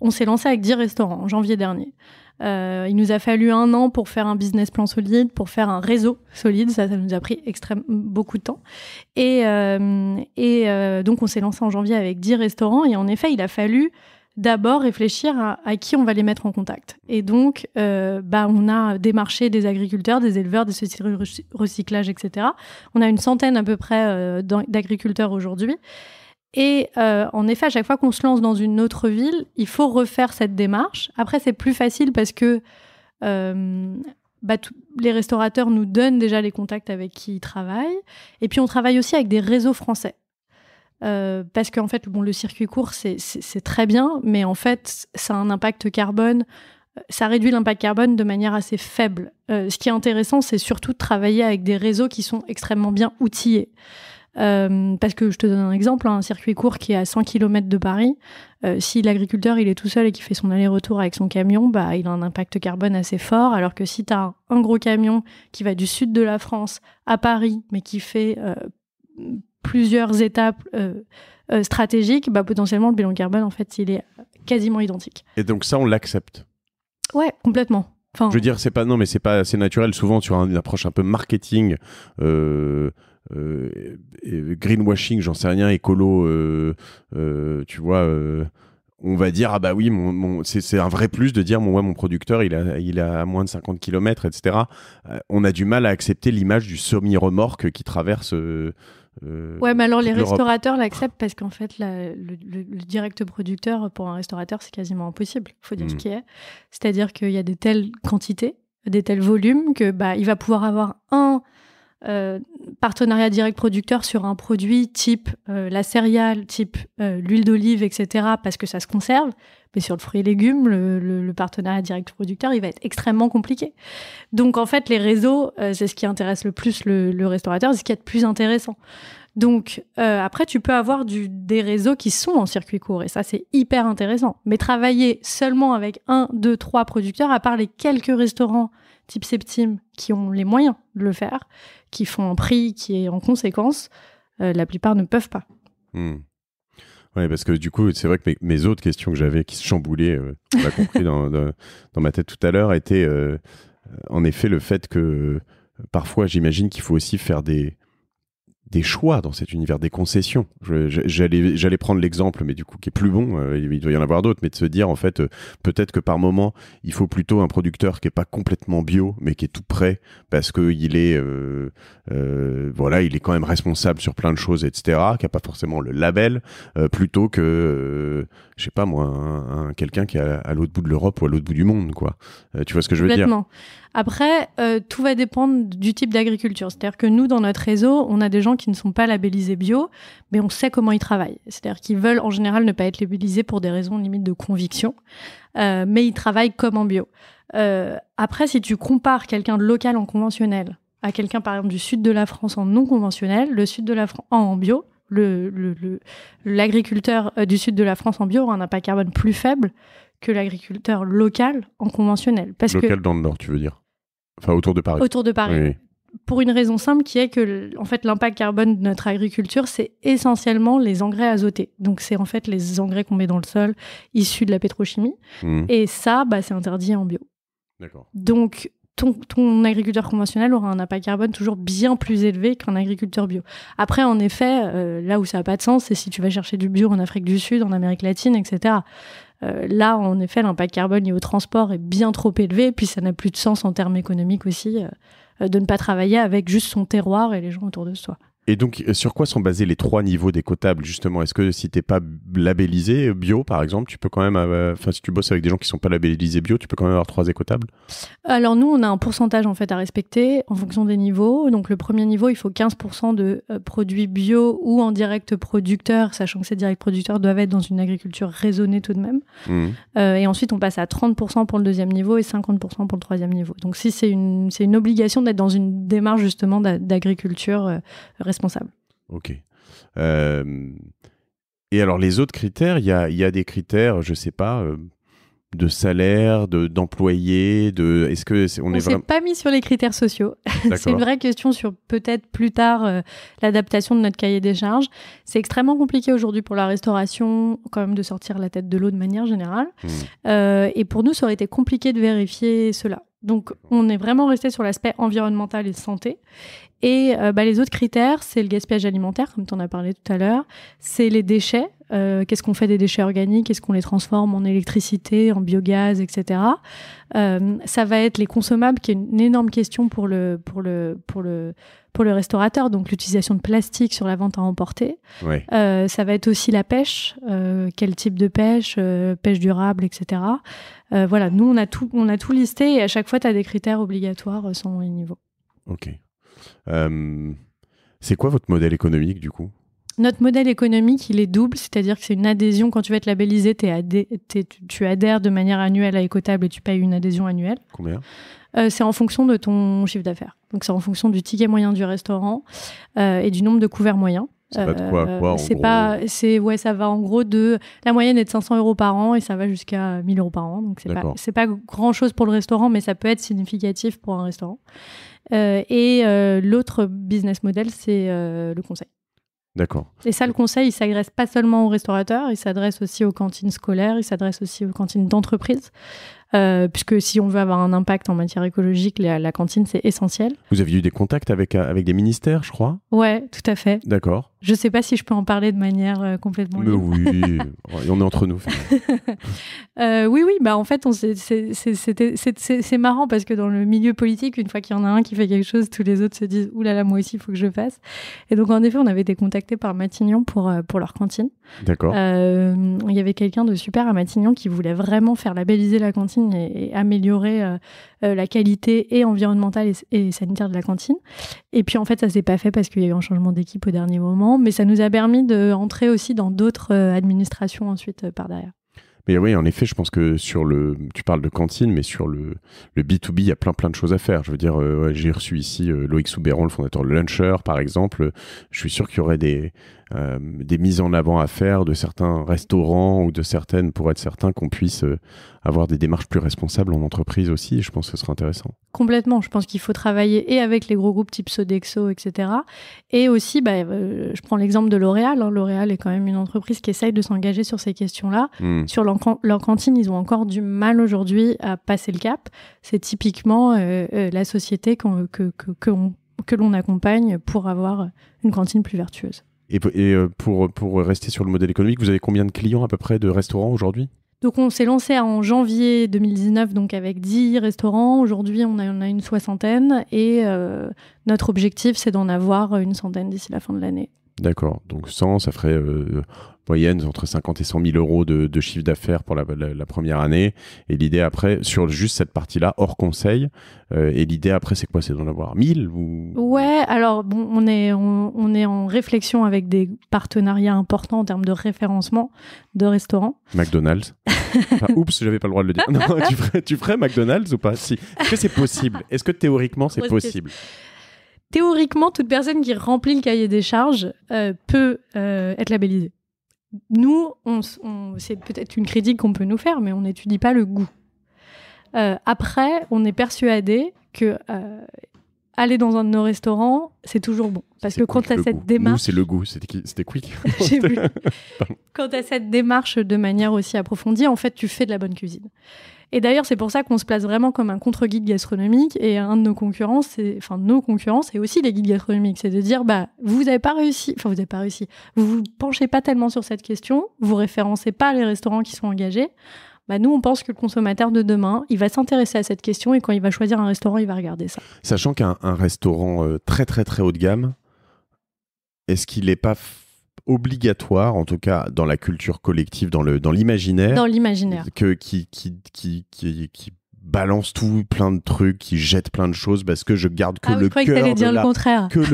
On s'est lancé avec 10 restaurants en janvier dernier. Il nous a fallu 1 an pour faire un business plan solide, pour faire un réseau solide. Ça nous a pris beaucoup de temps. Et donc, on s'est lancé en janvier avec 10 restaurants. Et en effet, il a fallu d'abord réfléchir à qui on va les mettre en contact. Et donc, on a démarché des agriculteurs, des éleveurs, des sociétés de recyclage, etc. On a une centaine à peu près d'agriculteurs aujourd'hui. Et en effet, à chaque fois qu'on se lance dans une autre ville, il faut refaire cette démarche. Après, c'est plus facile parce que les restaurateurs nous donnent déjà les contacts avec qui ils travaillent. Et puis, on travaille aussi avec des réseaux français. Parce qu'en fait, le circuit court, c'est très bien, mais en fait, ça a un impact carbone. Ça réduit l'impact carbone de manière assez faible. Ce qui est intéressant, c'est surtout de travailler avec des réseaux qui sont extrêmement bien outillés. Parce que je te donne un exemple, un circuit court qui est à 100 km de Paris, si l'agriculteur il est tout seul et qu'il fait son aller-retour avec son camion, bah, il a un impact carbone assez fort, alors que si tu as un gros camion qui va du sud de la France à Paris, mais qui fait plusieurs étapes stratégiques, bah, potentiellement le bilan carbone, en fait, il est quasiment identique. Et donc ça, on l'accepte? Ouais, complètement. Enfin, je veux dire, c'est pas assez naturel, souvent sur une approche un peu marketing, greenwashing, j'en sais rien, écolo, tu vois, on va dire, ah bah oui, c'est un vrai plus de dire, mon producteur, il est à moins de 50 km, etc. On a du mal à accepter l'image du semi-remorque qui traverse... ouais, mais alors les restaurateurs l'acceptent parce qu'en fait, le direct producteur, pour un restaurateur, c'est quasiment impossible. Il faut dire ce qui est. C'est-à-dire qu'il y a des telles quantités, des tels volumes que il va pouvoir avoir un partenariat direct producteur sur un produit type la céréale, type l'huile d'olive, etc. parce que ça se conserve. Mais sur le fruit et légumes, le partenariat direct producteur, il va être extrêmement compliqué. Donc en fait, les réseaux, c'est ce qui intéresse le plus le restaurateur, c'est ce qui est le plus intéressant. Donc après, tu peux avoir des réseaux qui sont en circuit court, et ça, c'est hyper intéressant. Mais travailler seulement avec 1, 2, 3 producteurs, à part les quelques restaurants type Septime qui ont les moyens de le faire, qui font un prix qui est en conséquence, la plupart ne peuvent pas. Ouais, parce que du coup, c'est vrai que mes autres questions que j'avais qui se chamboulaient, on l'a compris dans ma tête tout à l'heure, étaient en effet le fait que parfois, j'imagine qu'il faut aussi faire des choix dans cet univers, des concessions. J'allais prendre l'exemple, mais du coup, qui est plus bon, il doit y en avoir d'autres, mais de se dire, en fait, peut-être que par moment, il faut plutôt un producteur qui est pas complètement bio, mais qui est tout prêt, parce qu'il est, il est quand même responsable sur plein de choses, etc., qui a pas forcément le label, plutôt que, je sais pas moi, quelqu'un qui est à l'autre bout de l'Europe ou à l'autre bout du monde, quoi. Tu vois ce que je veux dire? Après, tout va dépendre du type d'agriculture. C'est-à-dire que nous, dans notre réseau, on a des gens qui ne sont pas labellisés bio, mais on sait comment ils travaillent. C'est-à-dire qu'ils veulent en général ne pas être labellisés pour des raisons limite de conviction, mais ils travaillent comme en bio. Après, si tu compares quelqu'un de local en conventionnel à quelqu'un, par exemple, du sud de la France en non conventionnel, le sud de la France en bio, l'agriculteur du sud de la France en bio aura un impact carbone plus faible que l'agriculteur local en conventionnel. Local dans le Nord, tu veux dire? Enfin, autour de Paris. Autour de Paris. Oui. Pour une raison simple qui est que, en fait, l'impact carbone de notre agriculture, c'est essentiellement les engrais azotés. Donc, c'est en fait les engrais qu'on met dans le sol, issus de la pétrochimie. Et ça, c'est interdit en bio. D'accord. Donc, ton agriculteur conventionnel aura un impact carbone toujours bien plus élevé qu'un agriculteur bio. Après, en effet, là où ça n'a pas de sens, c'est si tu vas chercher du bio en Afrique du Sud, en Amérique latine, etc. Là, en effet, l'impact carbone lié au transport est bien trop élevé, puis ça n'a plus de sens en termes économiques aussi, de ne pas travailler avec juste son terroir et les gens autour de soi. Et donc, sur quoi sont basés les 3 niveaux d'écotables, justement? Est-ce que si tu n'es pas labellisé bio, par exemple, tu peux quand même... si tu bosses avec des gens qui ne sont pas labellisés bio, tu peux quand même avoir 3 écotables? Alors nous, on a un pourcentage en fait à respecter en fonction des niveaux. Donc le premier niveau, il faut 15% de produits bio ou en direct producteur, sachant que ces directs producteurs doivent être dans une agriculture raisonnée tout de même. Et ensuite, on passe à 30% pour le deuxième niveau et 50% pour le troisième niveau. Donc si c'est une obligation d'être dans une démarche justement d'agriculture responsable. Ok. Et alors les autres critères, il y a des critères, je sais pas, de salaire, d'employés, est-ce que on s'est pas mis sur les critères sociaux. C'est une vraie question sur peut-être plus tard l'adaptation de notre cahier des charges. C'est extrêmement compliqué aujourd'hui pour la restauration, quand même, de sortir la tête de l'eau de manière générale. Et pour nous, ça aurait été compliqué de vérifier cela. Donc, on est vraiment resté sur l'aspect environnemental et santé. Et les autres critères, c'est le gaspillage alimentaire, comme tu en as parlé tout à l'heure. C'est les déchets. Qu'est-ce qu'on fait des déchets organiques? Est-ce qu'on les transforme en électricité, en biogaz, etc. Ça va être les consommables, qui est une énorme question pour le restaurateur. Donc, l'utilisation de plastique sur la vente à emporter. Ouais. Ça va être aussi la pêche. Quel type de pêche? Pêche durable, etc. Voilà, nous, on a tout listé et à chaque fois, tu as des critères obligatoires selon les niveaux. Ok. C'est quoi votre modèle économique, du coup? Notre modèle économique, il est double, c'est-à-dire que c'est une adhésion. Quand tu vas être labellisé, tu adhères de manière annuelle à Écotable et tu payes une adhésion annuelle. Combien? C'est en fonction de ton chiffre d'affaires. Donc, c'est en fonction du ticket moyen du restaurant et du nombre de couverts moyens. Ça va de quoi à quoi, en c'est gros pas, c'est, ouais, ça va en gros de... La moyenne est de 500 € par an et ça va jusqu'à 1 000 € par an. Donc, c'est pas grand-chose pour le restaurant, mais ça peut être significatif pour un restaurant. L'autre business model, c'est le conseil. D'accord. Et ça, le conseil, il s'adresse pas seulement aux restaurateurs, il s'adresse aussi aux cantines scolaires, il s'adresse aussi aux cantines d'entreprise. Puisque si on veut avoir un impact en matière écologique, la cantine, c'est essentiel. Vous aviez eu des contacts avec des ministères, je crois ? Ouais, tout à fait. D'accord. Je sais pas si je peux en parler de manière complètement libre. Mais oui, on est entre nous. Oui, bah en fait, c'est marrant parce que dans le milieu politique, une fois qu'il y en a un qui fait quelque chose, tous les autres se disent « Ouh là là, moi aussi, il faut que je le fasse ». Et donc, en effet, on avait été contactés par Matignon pour leur cantine. D'accord. Il y avait quelqu'un de super à Matignon qui voulait vraiment faire labelliser la cantine et améliorer la qualité et environnementale et sanitaire de la cantine. Et puis, en fait, ça s'est pas fait parce qu'il y a eu un changement d'équipe au dernier moment. Mais ça nous a permis d'entrer aussi dans d'autres administrations ensuite par derrière. Mais oui, en effet, je pense que tu parles de cantine, mais sur le B2B, il y a plein de choses à faire. Je veux dire, j'ai reçu ici Loïc Soubéran, le fondateur de Luncher, par exemple. Je suis sûr qu'il y aurait des mises en avant à faire de certains restaurants ou de certaines, pour être certain qu'on puisse avoir des démarches plus responsables en entreprise aussi. Et je pense que ce serait intéressant. Complètement. Je pense qu'il faut travailler et avec les gros groupes type Sodexo, etc. Et aussi, je prends l'exemple de L'Oréal. L'Oréal est quand même une entreprise qui essaye de s'engager sur ces questions-là. Sur leur cantine, ils ont encore du mal aujourd'hui à passer le cap. C'est typiquement la société que l'on accompagne pour avoir une cantine plus vertueuse. Et pour rester sur le modèle économique, vous avez combien de clients à peu près de restaurants aujourd'hui ? Donc on s'est lancé en janvier 2019 donc avec 10 restaurants. Aujourd'hui, on a une soixantaine et notre objectif, c'est d'en avoir une centaine d'ici la fin de l'année. D'accord. Donc 100, ça ferait moyenne entre 50 et 100 000 euros de chiffre d'affaires pour la première année. Et l'idée après, sur juste cette partie-là, hors conseil, et l'idée après, c'est quoi ? C'est d'en avoir 1000 ou... Ouais, alors bon, on est en réflexion avec des partenariats importants en termes de référencement de restaurants. McDonald's. Oups, j'avais pas le droit de le dire. Non, tu ferais McDonald's ou pas ? Si. Est-ce que c'est possible ? Est-ce que théoriquement, c'est possible ? Théoriquement, toute personne qui remplit le cahier des charges peut être labellisée. Nous, c'est peut-être une critique qu'on peut nous faire, mais on n'étudie pas le goût. Après, on est persuadé que aller dans un de nos restaurants, c'est toujours bon. Parce que quand tu as cette démarche... Nous, c'est le goût. C'était quick. J'ai vu. Quand tu as cette démarche de manière aussi approfondie, en fait, tu fais de la bonne cuisine. Et d'ailleurs, c'est pour ça qu'on se place vraiment comme un contre-guide gastronomique. Et un de nos concurrents, c'est aussi les guides gastronomiques. C'est de dire, vous n'avez pas réussi. Vous vous penchez pas tellement sur cette question. Vous référencez pas les restaurants qui sont engagés. Nous, on pense que le consommateur de demain, il va s'intéresser à cette question et quand il va choisir un restaurant, il va regarder ça. Sachant qu'un restaurant très, très, très haut de gamme, est-ce qu'il n'est pas obligatoire, en tout cas dans la culture collective, dans l'imaginaire, qui balance tout, plein de trucs, qui jette plein de choses parce que je garde que le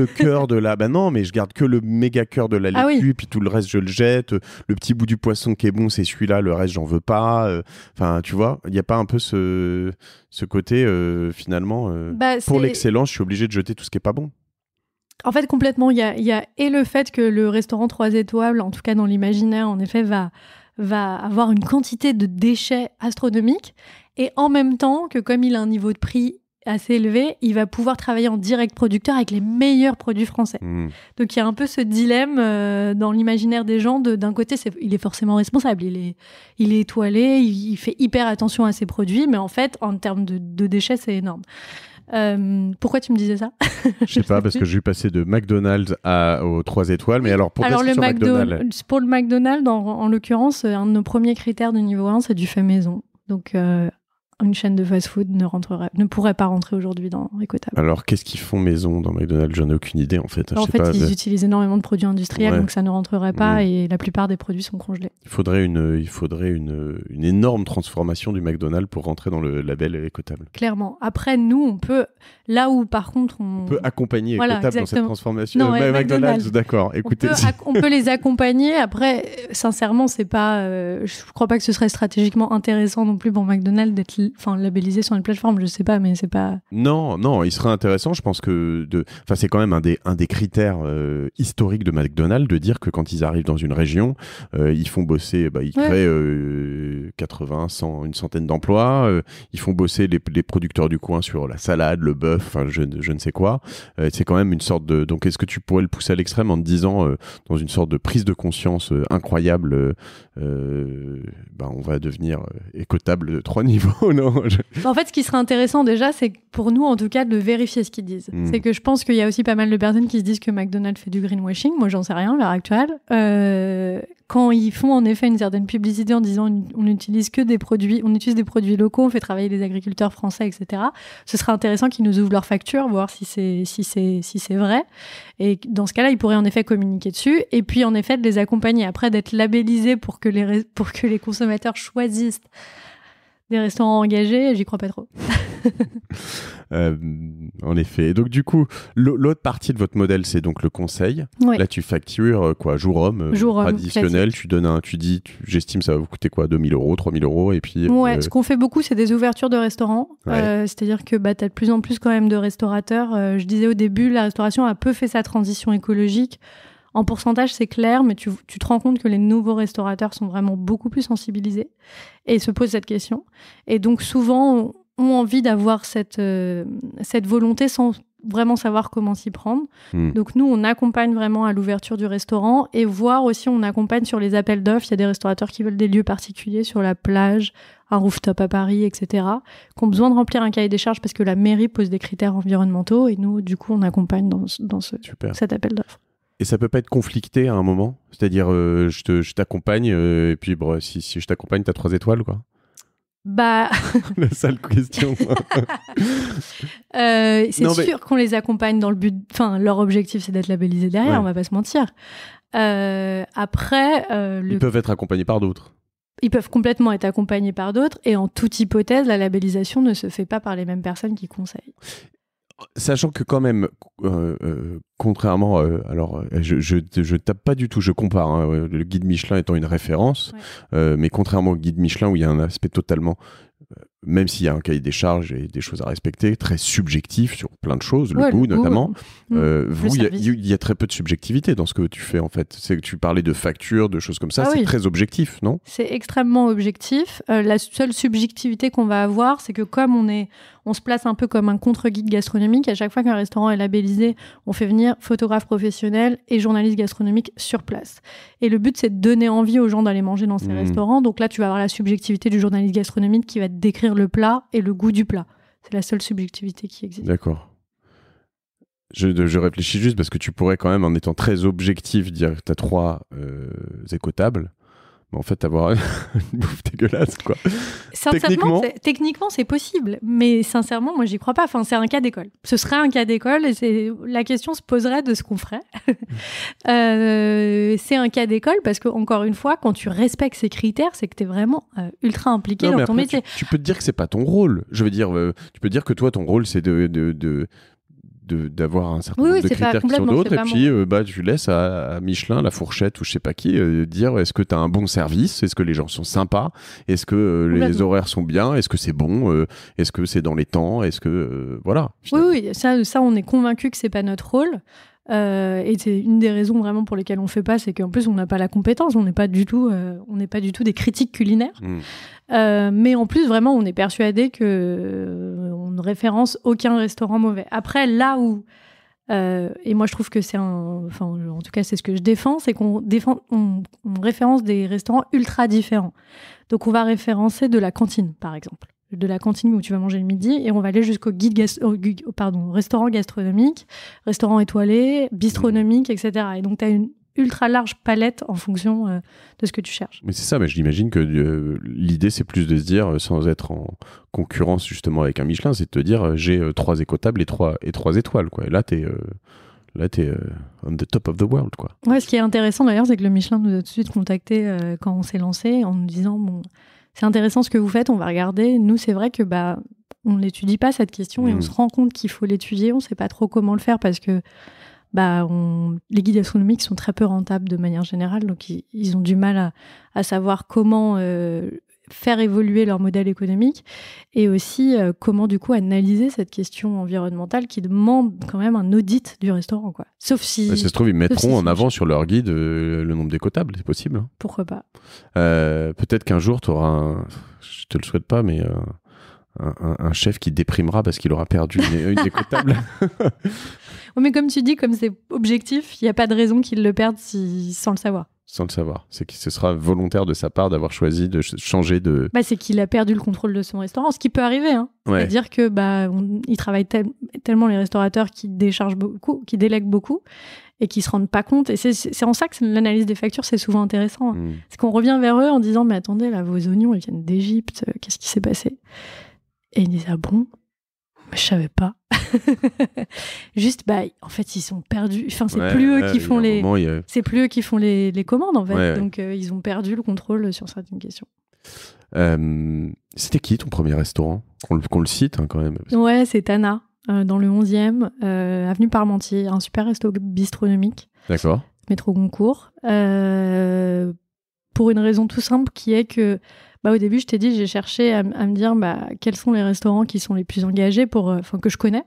cœur de la... non, mais je garde que le méga cœur de la laitue, puis tout le reste, je le jette. Le petit bout du poisson qui est bon, c'est celui-là, le reste, j'en veux pas. Enfin, tu vois, il n'y a pas un peu ce côté, finalement, pour l'excellence, je suis obligé de jeter tout ce qui est pas bon. En fait, complètement. Il y a et le fait que le restaurant 3 étoiles, en tout cas dans l'imaginaire, en effet, va avoir une quantité de déchets astronomiques. Et en même temps que comme il a un niveau de prix assez élevé, il va pouvoir travailler en direct producteur avec les meilleurs produits français. Donc il y a un peu ce dilemme dans l'imaginaire des gens. D'un côté, il est forcément responsable. Il est étoilé, il fait hyper attention à ses produits. Mais en fait, en termes de déchets, c'est énorme. Pourquoi tu me disais ça? Je sais pas, parce que j'ai passé de McDonald's aux 3 étoiles, mais alors pour McDonald's, pour le McDonald's, en l'occurrence, un de nos premiers critères du niveau 1, c'est du fait maison. Donc une chaîne de fast-food ne pourrait pas rentrer aujourd'hui dans Écotable. Alors qu'est-ce qu'ils font maison dans McDonald's? J'en ai aucune idée en fait. Ils utilisent énormément de produits industriels, donc ça ne rentrerait pas et la plupart des produits sont congelés. Il faudrait une énorme transformation du McDonald's pour rentrer dans le label Écotable. Clairement. Après, nous, on peut, là où par contre on peut accompagner Écotable dans cette transformation. Non, McDonald's, d'accord. Écoutez, on peut les accompagner. Après, sincèrement, c'est pas. Je crois pas que ce serait stratégiquement intéressant non plus pour McDonald's d'être labelliser sur une plateforme, je sais pas, mais c'est pas... Non, il serait intéressant, je pense que... c'est quand même un des critères historiques de McDonald's de dire que quand ils arrivent dans une région, ils font bosser, ils créent 80, 100, une centaine d'emplois, ils font bosser les producteurs du coin sur la salade, le bœuf, je ne sais quoi. C'est quand même une sorte de... Donc est-ce que tu pourrais le pousser à l'extrême en te disant, dans une sorte de prise de conscience incroyable, on va devenir écotable de 3 niveaux, non En fait, ce qui serait intéressant déjà, c'est pour nous, en tout cas, de vérifier ce qu'ils disent. C'est que je pense qu'il y a aussi pas mal de personnes qui se disent que McDonald's fait du greenwashing. Moi, j'en sais rien à l'heure actuelle. Quand ils font en effet une certaine publicité en disant on utilise des produits locaux, on fait travailler les agriculteurs français, etc. Ce serait intéressant qu'ils nous ouvrent leur facture, voir si c'est vrai. Et dans ce cas-là, ils pourraient en effet communiquer dessus. Et puis en effet, de les accompagner après, d'être labellisés pour que les consommateurs choisissent des restaurants engagés, j'y crois pas trop. En effet. Et donc du coup, l'autre partie de votre modèle, c'est donc le conseil. Ouais. Là, tu factures jour homme traditionnel. Classique. J'estime ça va vous coûter quoi, 2 000 €, 3 000 €, et puis. Ouais. Ce qu'on fait beaucoup, c'est des ouvertures de restaurants. Ouais. C'est-à-dire que t'as de plus en plus quand même de restaurateurs. Je disais au début, la restauration a peu fait sa transition écologique. En pourcentage, c'est clair, mais tu te rends compte que les nouveaux restaurateurs sont vraiment beaucoup plus sensibilisés et se posent cette question. Et donc souvent, ont envie d'avoir cette volonté sans vraiment savoir comment s'y prendre. Donc nous, on accompagne vraiment à l'ouverture du restaurant et voire aussi, on accompagne sur les appels d'offres. Il y a des restaurateurs qui veulent des lieux particuliers sur la plage, un rooftop à Paris, etc., qui ont besoin de remplir un cahier des charges parce que la mairie pose des critères environnementaux et nous, du coup, on accompagne dans cet appel d'offres. Et ça peut pas être conflicté à un moment? C'est-à-dire, je t'accompagne, et puis si je t'accompagne, t'as 3 étoiles, quoi. La sale question. Sûr qu'on les accompagne dans le but... Enfin, leur objectif, c'est d'être labellisé derrière, on va pas se mentir. Après... Ils peuvent être accompagnés par d'autres. Ils peuvent complètement être accompagnés par d'autres, et en toute hypothèse, la labellisation ne se fait pas par les mêmes personnes qui conseillent. Sachant que quand même, contrairement, je tape pas du tout, je compare, hein, le guide Michelin étant une référence, mais contrairement au guide Michelin où il y a un aspect totalement, même s'il y a un cahier des charges et des choses à respecter, très subjectif sur plein de choses, le goût notamment, vous, il y a très peu de subjectivité dans ce que tu fais en fait. C'est que tu parlais de factures, de choses comme ça, c'est très objectif, non? C'est extrêmement objectif. La seule subjectivité qu'on va avoir, c'est que comme on se place un peu comme un contre-guide gastronomique, à chaque fois qu'un restaurant est labellisé, on fait venir photographe professionnel et journaliste gastronomique sur place. Et le but, c'est de donner envie aux gens d'aller manger dans ces restaurants. Donc là, tu vas avoir la subjectivité du journaliste gastronomique qui va te décrire le plat et le goût du plat. C'est la seule subjectivité qui existe. D'accord. Je réfléchis juste parce que tu pourrais quand même, en étant très objectif, dire que tu as 3 écotables. Mais en fait, avoir une bouffe dégueulasse, quoi. Sincèrement, techniquement, c'est possible. Mais sincèrement, moi, j'y crois pas. Enfin, c'est un cas d'école. Ce serait un cas d'école et la question se poserait de ce qu'on ferait. C'est un cas d'école parce que, encore une fois, quand tu respectes ces critères, c'est que tu es vraiment ultra impliqué dans ton métier. Tu peux te dire que c'est pas ton rôle. Je veux dire, tu peux dire que toi, ton rôle, c'est d'avoir un certain nombre de critères qui sont d'autres, et puis tu laisses à Michelin, la fourchette ou je sais pas qui, dire est-ce que tu as un bon service, est-ce que les gens sont sympas, est-ce que les horaires sont bien, est-ce que c'est bon, est-ce que c'est dans les temps, est-ce que voilà. Oui, ça on est convaincu que c'est pas notre rôle. Et c'est une des raisons vraiment pour lesquelles on fait pas, c'est qu'en plus on n'a pas la compétence, on n'est pas du tout des critiques culinaires. Mais en plus vraiment on est persuadé que on ne référence aucun restaurant mauvais. Après là où et moi je trouve que en tout cas c'est ce que je défends, c'est qu'on référence des restaurants ultra différents. Donc on va référencer de la cantine par exemple, de la cantine où tu vas manger le midi, et on va aller jusqu'au restaurant gastronomique, restaurant étoilé, bistronomique, etc. Et donc tu as une ultra large palette en fonction de ce que tu cherches. Mais c'est ça, mais je l'imagine que l'idée c'est plus de se dire, sans être en concurrence justement avec un Michelin, c'est de te dire j'ai 3 écotables et 3 étoiles, quoi. Et là t'es on the top of the world, quoi. Ouais, ce qui est intéressant d'ailleurs, c'est que le Michelin nous a tout de suite contacté quand on s'est lancé en nous disant c'est intéressant ce que vous faites, on va regarder. Nous, c'est vrai que on n'étudie pas cette question et on se rend compte qu'il faut l'étudier. On ne sait pas trop comment le faire parce que les guides gastronomiques sont très peu rentables de manière générale, donc ils ont du mal à savoir comment faire évoluer leur modèle économique et aussi comment du coup analyser cette question environnementale qui demande quand même un audit du restaurant, quoi. Sauf si... Ça se trouve, ils mettront en avant sur leur guide le nombre d'écotables, c'est possible. Hein. Pourquoi pas. Peut-être qu'un jour, tu auras je te le souhaite pas, mais un chef qui déprimera parce qu'il aura perdu une écotable. Mais comme tu dis, comme c'est objectif, il n'y a pas de raison qu'il le perde sans le savoir. Sans le savoir. C'est que ce sera volontaire de sa part d'avoir choisi de changer de... C'est qu'il a perdu le contrôle de son restaurant, ce qui peut arriver. Hein. Ouais. C'est-à-dire que ils travaillent tellement les restaurateurs qui déchargent beaucoup, qui délèguent beaucoup et qui se rendent pas compte. Et c'est en ça que l'analyse des factures, c'est souvent intéressant. Hein. Parce qu'on revient vers eux en disant « Mais attendez, là, vos oignons, ils viennent d'Égypte. Qu'est-ce qui s'est passé ?» Et ils disent « Ah bon ? Je savais pas. » Juste, en fait, ils sont perdus. Enfin, c'est plus eux qui font c'est plus eux qui font les commandes, en fait. Ouais. Donc, ils ont perdu le contrôle sur certaines questions. C'était qui ton premier restaurant ? Qu'on le cite, hein, quand même. Ouais, c'est Tana, dans le 11e, avenue Parmentier, un super resto bistronomique. D'accord. Métro Goncourt. Pour une raison tout simple qui est que au début, je t'ai dit, j'ai cherché à me dire quels sont les restaurants qui sont les plus engagés que je connais,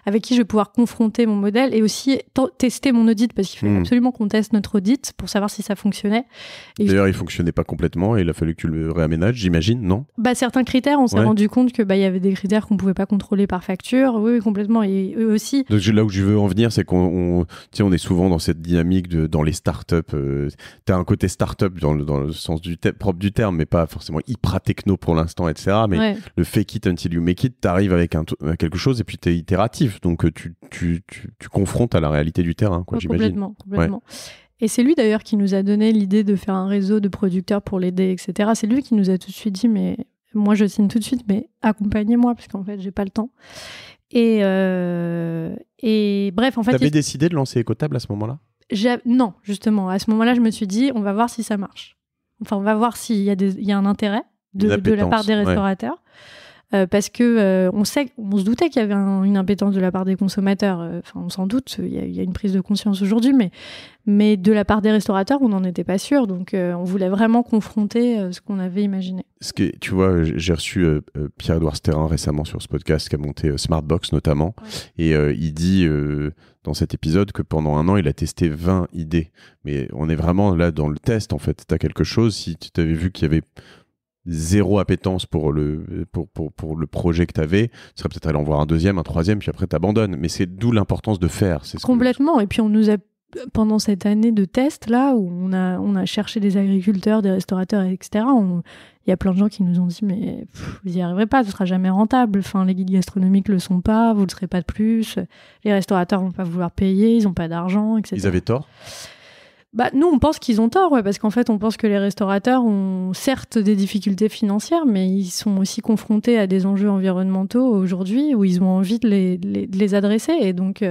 avec qui je vais pouvoir confronter mon modèle et aussi tester mon audit, parce qu'il fallait absolument qu'on teste notre audit pour savoir si ça fonctionnait. Et d'ailleurs, il fonctionnait pas complètement et il a fallu que tu le réaménages, j'imagine, non ? Certains critères, on s'est rendu compte que y avait des critères qu'on pouvait pas contrôler par facture. Oui, complètement. Et eux aussi. Donc là où je veux en venir, c'est qu'on est souvent dans cette dynamique dans les startups. T'as un côté startup dans le sens propre du terme, mais pas forcément hyper techno pour l'instant, etc. Mais le fake it until you make it, t'arrives avec quelque chose et puis t'es itératif. Donc tu confrontes à la réalité du terrain, quoi, j'imagine. Complètement. Ouais. Et c'est lui d'ailleurs qui nous a donné l'idée de faire un réseau de producteurs pour l'aider, etc. C'est lui qui nous a tout de suite dit, mais moi je signe tout de suite, mais accompagnez-moi, parce qu'en fait j'ai pas le temps. Et bref, en fait... T'avais décidé de lancer Écotable à ce moment-là ? Non, justement. À ce moment-là, je me suis dit, on va voir si ça marche. Enfin, on va voir s'il y a un intérêt de la part des restaurateurs. Ouais. Parce que on se doutait qu'il y avait une impétence de la part des consommateurs. On s'en doute, il y a une prise de conscience aujourd'hui, mais de la part des restaurateurs, on n'en était pas sûr. Donc, on voulait vraiment confronter ce qu'on avait imaginé. Tu vois, j'ai reçu Pierre-Edouard Sterrin récemment sur ce podcast qui a monté Smartbox notamment. Ouais. Et il dit dans cet épisode que pendant 1 an, il a testé 20 idées. Mais on est vraiment là dans le test, en fait. Tu as quelque chose, si tu t'avais vu qu'il y avait... zéro appétence pour le projet que tu avais, tu serais peut-être allé en voir un deuxième, un troisième, puis après tu abandonnes. Mais c'est d'où l'importance de faire. Complètement. Et puis on nous a, pendant cette année de test, là, où on a cherché des agriculteurs, des restaurateurs, etc., il y a plein de gens qui nous ont dit, mais vous n'y arriverez pas, ce ne sera jamais rentable. Enfin, les guides gastronomiques ne le sont pas, vous ne le serez pas de plus. Les restaurateurs ne vont pas vouloir payer, ils n'ont pas d'argent, etc. Ils avaient tort ? Nous, on pense qu'ils ont tort, parce qu'en fait, on pense que les restaurateurs ont certes des difficultés financières, mais ils sont aussi confrontés à des enjeux environnementaux aujourd'hui où ils ont envie de les adresser. Et donc,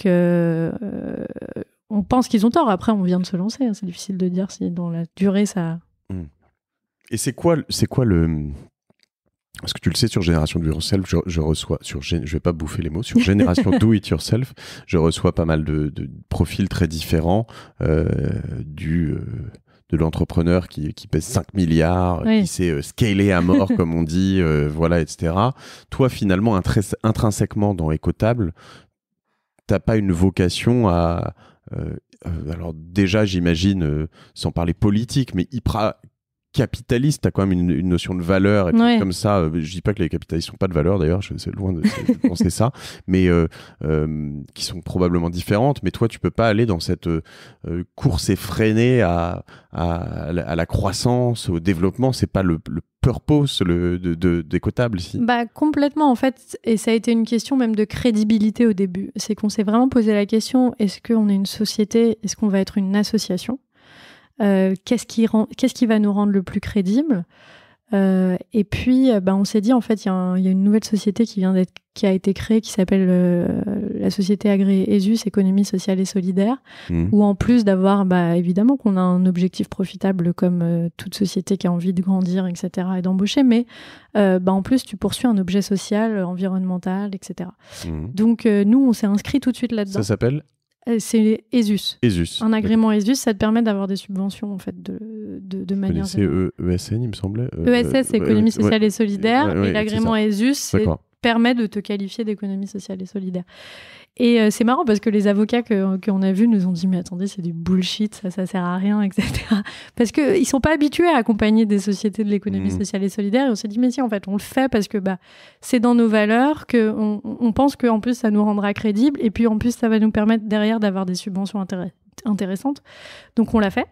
on pense qu'ils ont tort. Après, on vient de se lancer. Hein. C'est difficile de dire si dans la durée, ça... Et c'est quoi le... Parce que tu le sais, sur Génération Do It Yourself, je reçois, je vais pas bouffer les mots, sur Génération Do It Yourself, je reçois pas mal de profils très différents, de l'entrepreneur qui pèse 5 milliards, qui s'est scalé à mort, comme on dit, voilà, etc. Toi, finalement, intrinsèquement dans Écotable, t'as pas une vocation à... alors déjà, j'imagine, sans parler politique, mais capitaliste, t'as quand même une notion de valeur et puis comme ça, je dis pas que les capitalistes sont pas de valeur d'ailleurs, c'est loin de penser ça, mais qui sont probablement différentes, mais toi tu peux pas aller dans cette course effrénée à la croissance, au développement, c'est pas le purpose d'Écotable ici. Complètement en fait, et ça a été une question même de crédibilité au début, c'est qu'on s'est vraiment posé la question, est-ce qu'on est une société, est-ce qu'on va être une association ? Qu'est-ce qui va nous rendre le plus crédible, et puis on s'est dit en fait il y a une nouvelle société qui a été créée qui s'appelle la société agréée ESUS, économie sociale et solidaire, où en plus d'avoir évidemment qu'on a un objectif profitable comme toute société qui a envie de grandir, etc., et d'embaucher, mais en plus tu poursuis un objet social, environnemental, etc. Donc nous on s'est inscrit tout de suite là-dedans. Ça s'appelle C'est ESUS. ESUS. Un agrément ESUS, ça te permet d'avoir des subventions en fait de manière générale. C'est ESN, il me semblait. ESS, c'est économie sociale et solidaire. Ouais, et l'agrément ESUS permet de te qualifier d'économie sociale et solidaire. Et c'est marrant parce que les avocats qu'on a vus nous ont dit mais attendez, c'est du bullshit, ça sert à rien, etc. Parce qu'ils sont pas habitués à accompagner des sociétés de l'économie sociale et solidaire. Et on s'est dit mais si, en fait, on le fait parce que c'est dans nos valeurs, qu'on pense qu'en plus ça nous rendra crédibles et puis en plus ça va nous permettre derrière d'avoir des subventions intéressantes. Donc on l'a fait.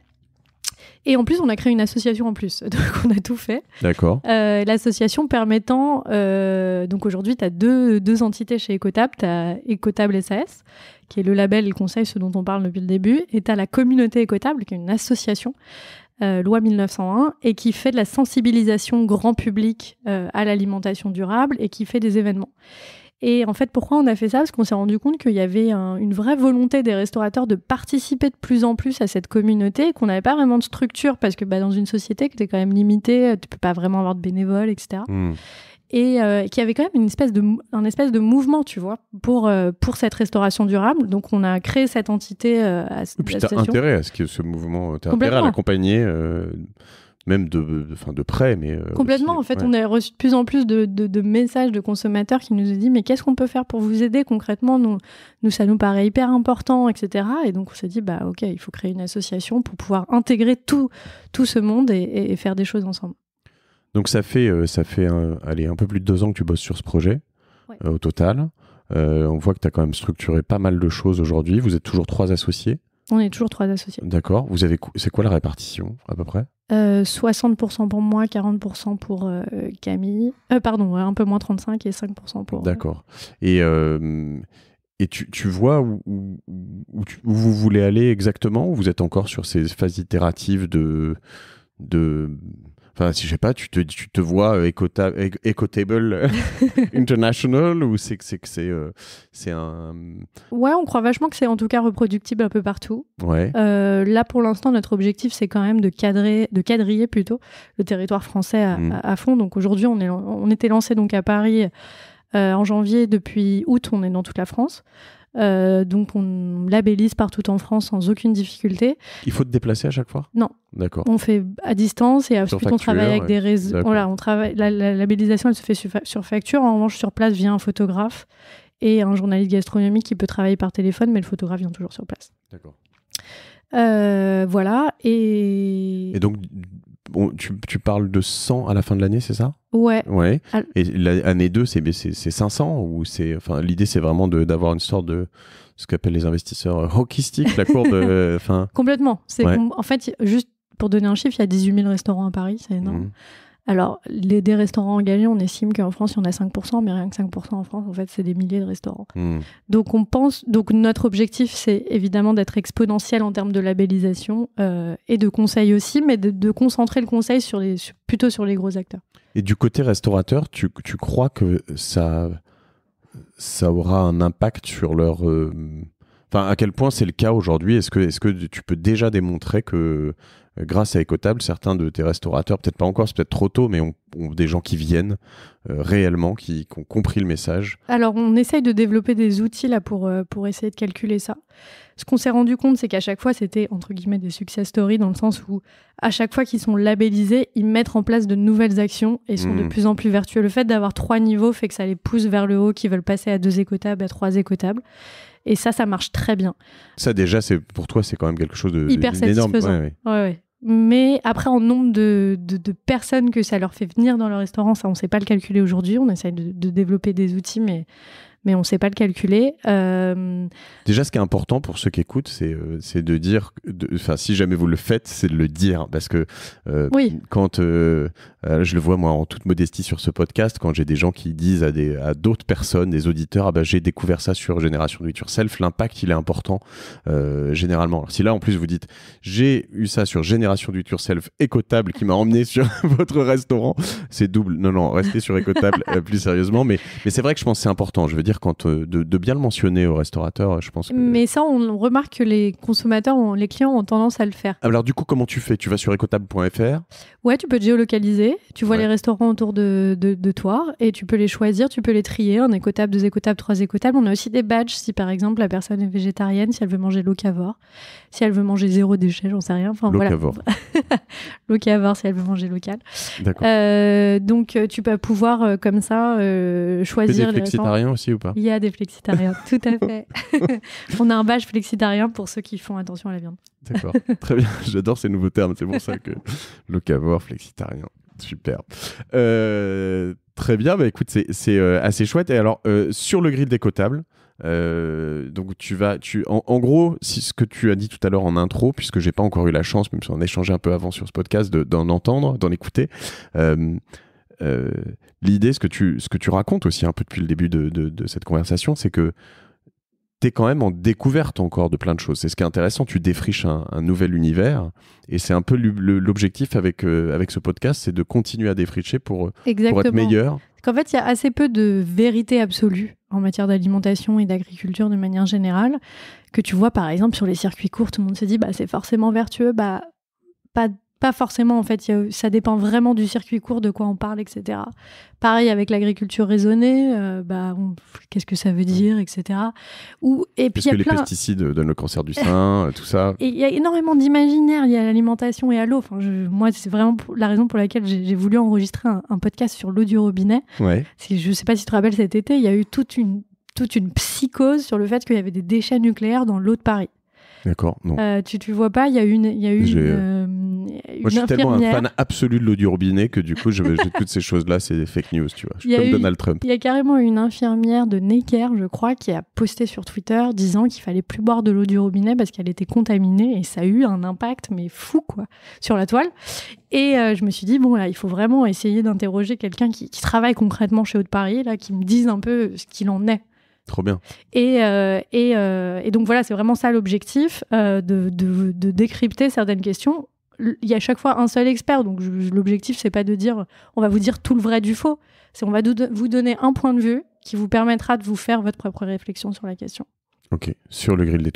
Et en plus, on a créé une association en plus. Donc, on a tout fait. D'accord. L'association permettant... donc, aujourd'hui, tu as deux entités chez Écotable. Tu as Écotable SAS, qui est le label et le conseil, ce dont on parle depuis le début. Et tu as la communauté Écotable, qui est une association, loi 1901, et qui fait de la sensibilisation grand public à l'alimentation durable et qui fait des événements. Et en fait, pourquoi on a fait ça ? Parce qu'on s'est rendu compte qu'il y avait une vraie volonté des restaurateurs de participer de plus en plus à cette communauté, qu'on n'avait pas vraiment de structure, parce que dans une société, que tu es quand même limité, tu peux pas vraiment avoir de bénévoles, etc. Et qu'il y avait quand même un espèce de mouvement, tu vois, pour cette restauration durable. Donc, on a créé cette entité à cette association. Et puis, tu as intérêt à ce mouvement, tu as intérêt à l'accompagner même de près, mais... Complètement, aussi, en fait, on a reçu de plus en plus de messages de consommateurs qui nous ont dit « Mais qu'est-ce qu'on peut faire pour vous aider concrètement ? Nous, ça nous paraît hyper important, etc. » Et donc, on s'est dit « Ok, il faut créer une association pour pouvoir intégrer tout ce monde et faire des choses ensemble. » Donc, ça fait un peu plus de 2 ans que tu bosses sur ce projet, au total. On voit que tu as quand même structuré pas mal de choses aujourd'hui. Vous êtes toujours 3 associés. On est toujours 3 associés. D'accord. C'est quoi la répartition, à peu près ? 60% pour moi, 40% pour Camille. Pardon, un peu moins 35 et 5% pour... D'accord. Et tu vois où vous voulez aller exactement, ou vous êtes encore sur ces phases itératives de... Enfin, si je sais pas, tu te vois Écotable International, ou c'est un... Ouais, on croit vachement que c'est en tout cas reproductible un peu partout. Ouais. Là, pour l'instant, notre objectif, c'est quand même de quadriller plutôt le territoire français à fond. Donc aujourd'hui, on était lancé donc à Paris en janvier. Depuis août, on est dans toute la France. Donc on labellise partout en France sans aucune difficulté. Il faut te déplacer à chaque fois ? Non. D'accord. On fait à distance et ensuite on travaille avec des réseaux. Voilà, on travaille. La labellisation, elle se fait sur facture. En revanche, sur place via un photographe et un journaliste gastronomique qui peut travailler par téléphone, mais le photographe vient toujours sur place. D'accord. Voilà. Et donc, tu parles de 100 à la fin de l'année, c'est ça ? Ouais. Et l'année 2, c'est 500 ou l'idée, c'est vraiment d'avoir une sorte de ce qu'appellent les investisseurs hockey stick, la courbe. Complètement. En fait, juste pour donner un chiffre, il y a 18 000 restaurants à Paris, c'est énorme. Alors, des restaurants engagés, on estime qu'en France, il y en a 5%, mais rien que 5% en France, en fait, c'est des milliers de restaurants. Donc, notre objectif, c'est évidemment d'être exponentiel en termes de labellisation et de conseil aussi, mais de concentrer le conseil plutôt sur les gros acteurs. Et du côté restaurateur, tu crois que ça aura un impact sur leur... à quel point c'est le cas aujourd'hui ? Est-ce que tu peux déjà démontrer que grâce à Écotable, certains de tes restaurateurs, peut-être pas encore, c'est peut-être trop tôt, mais ont des gens qui viennent réellement, qui ont compris le message? Alors, on essaye de développer des outils là pour essayer de calculer ça. Ce qu'on s'est rendu compte, c'est qu'à chaque fois, c'était entre guillemets des success stories, dans le sens où à chaque fois qu'ils sont labellisés, ils mettent en place de nouvelles actions et sont de plus en plus vertueux. Le fait d'avoir 3 niveaux fait que ça les pousse vers le haut, qui veulent passer à 2 Écotables, à 3 Écotables. Et ça marche très bien. Ça, déjà, pour toi, c'est quand même quelque chose de hyper satisfaisant. Ouais. Mais après, en nombre de personnes que ça leur fait venir dans le restaurant, ça, on ne sait pas le calculer aujourd'hui. On essaye de développer des outils, mais on ne sait pas le calculer. Déjà, ce qui est important pour ceux qui écoutent, c'est de dire, si jamais vous le faites, c'est de le dire. Parce que quand je le vois, moi, en toute modestie sur ce podcast, quand j'ai des gens qui disent à d'autres personnes, des auditeurs, j'ai découvert ça sur Génération Do It Yourself, l'impact, il est important, généralement. Alors, si là, en plus, vous dites, j'ai eu ça sur Génération Do It Yourself, Écotable, qui m'a emmené sur votre restaurant, c'est double. Non, restez sur Écotable plus sérieusement. Mais c'est vrai que je pense que c'est important. Je veux dire dire de bien le mentionner au restaurateur, je pense. Mais ça, on remarque que les consommateurs, les clients ont tendance à le faire. Alors du coup, comment tu fais? Tu vas sur ecotable.fr? Ouais, tu peux te géolocaliser, tu vois les restaurants autour de toi et tu peux les choisir, tu peux les trier, un écotable, 2 écotables, 3 écotables. On a aussi des badges si par exemple la personne est végétarienne, si elle veut manger locavore, si elle veut manger 0 déchet, j'en sais rien. Enfin, locavore. Voilà. Locavore si elle veut manger local. D'accord. Donc tu peux pouvoir comme ça choisir les flexitariens aussi ou pas? Il y a des flexitariens, tout à fait. On a un badge flexitarien pour ceux qui font attention à la viande. D'accord, très bien. J'adore ces nouveaux termes, c'est pour ça que locavore, flexitarien, super. Très bien, bah écoute, c'est assez chouette. Et alors, sur le grill d'écotable, donc en gros, si ce que tu as dit tout à l'heure en intro, puisque j'ai pas encore eu la chance, même si on a échangé un peu avant sur ce podcast, d'en entendre, d'en écouter, l'idée, ce que tu racontes aussi un peu depuis le début de cette conversation, c'est que t'es quand même en découverte encore de plein de choses. C'est ce qui est intéressant, tu défriches un nouvel univers, et c'est un peu l'objectif avec ce podcast, c'est de continuer à défricher pour être meilleur. Qu'en fait, il y a assez peu de vérité absolue en matière d'alimentation et d'agriculture de manière générale, que tu vois par exemple sur les circuits courts, tout le monde se dit c'est forcément vertueux, pas forcément en fait, ça dépend vraiment du circuit court, de quoi on parle, etc. Pareil avec l'agriculture raisonnée, qu'est-ce que ça veut dire, etc. Est-ce que les pesticides donnent le cancer du sein, tout ça. Et il y a énormément d'imaginaire lié à l'alimentation et à l'eau. Enfin, moi, c'est vraiment la raison pour laquelle j'ai voulu enregistrer un podcast sur l'eau du robinet. Ouais. Je ne sais pas si tu te rappelles, cet été, il y a eu toute une psychose sur le fait qu'il y avait des déchets nucléaires dans l'eau de Paris. D'accord, non. Tu vois pas, il y a eu moi, je suis tellement un fan absolu de l'eau du robinet que du coup, j'ai toutes ces choses-là, c'est des fake news, tu vois. Je suis comme Donald Trump. Il y a carrément une infirmière de Necker, je crois, qui a posté sur Twitter disant qu'il fallait plus boire de l'eau du robinet parce qu'elle était contaminée, et ça a eu un impact, mais fou, quoi, sur la toile. Et je me suis dit, bon, là, il faut vraiment essayer d'interroger quelqu'un qui travaille concrètement chez Haut-de-Paris, là, qui me dise un peu ce qu'il en est. Trop bien. Et donc voilà, c'est vraiment ça l'objectif, de décrypter certaines questions. Il y a à chaque fois un seul expert, donc l'objectif, c'est pas de dire on va vous dire tout le vrai du faux, c'est on va vous donner un point de vue qui vous permettra de vous faire votre propre réflexion sur la question. Ok, sur le grill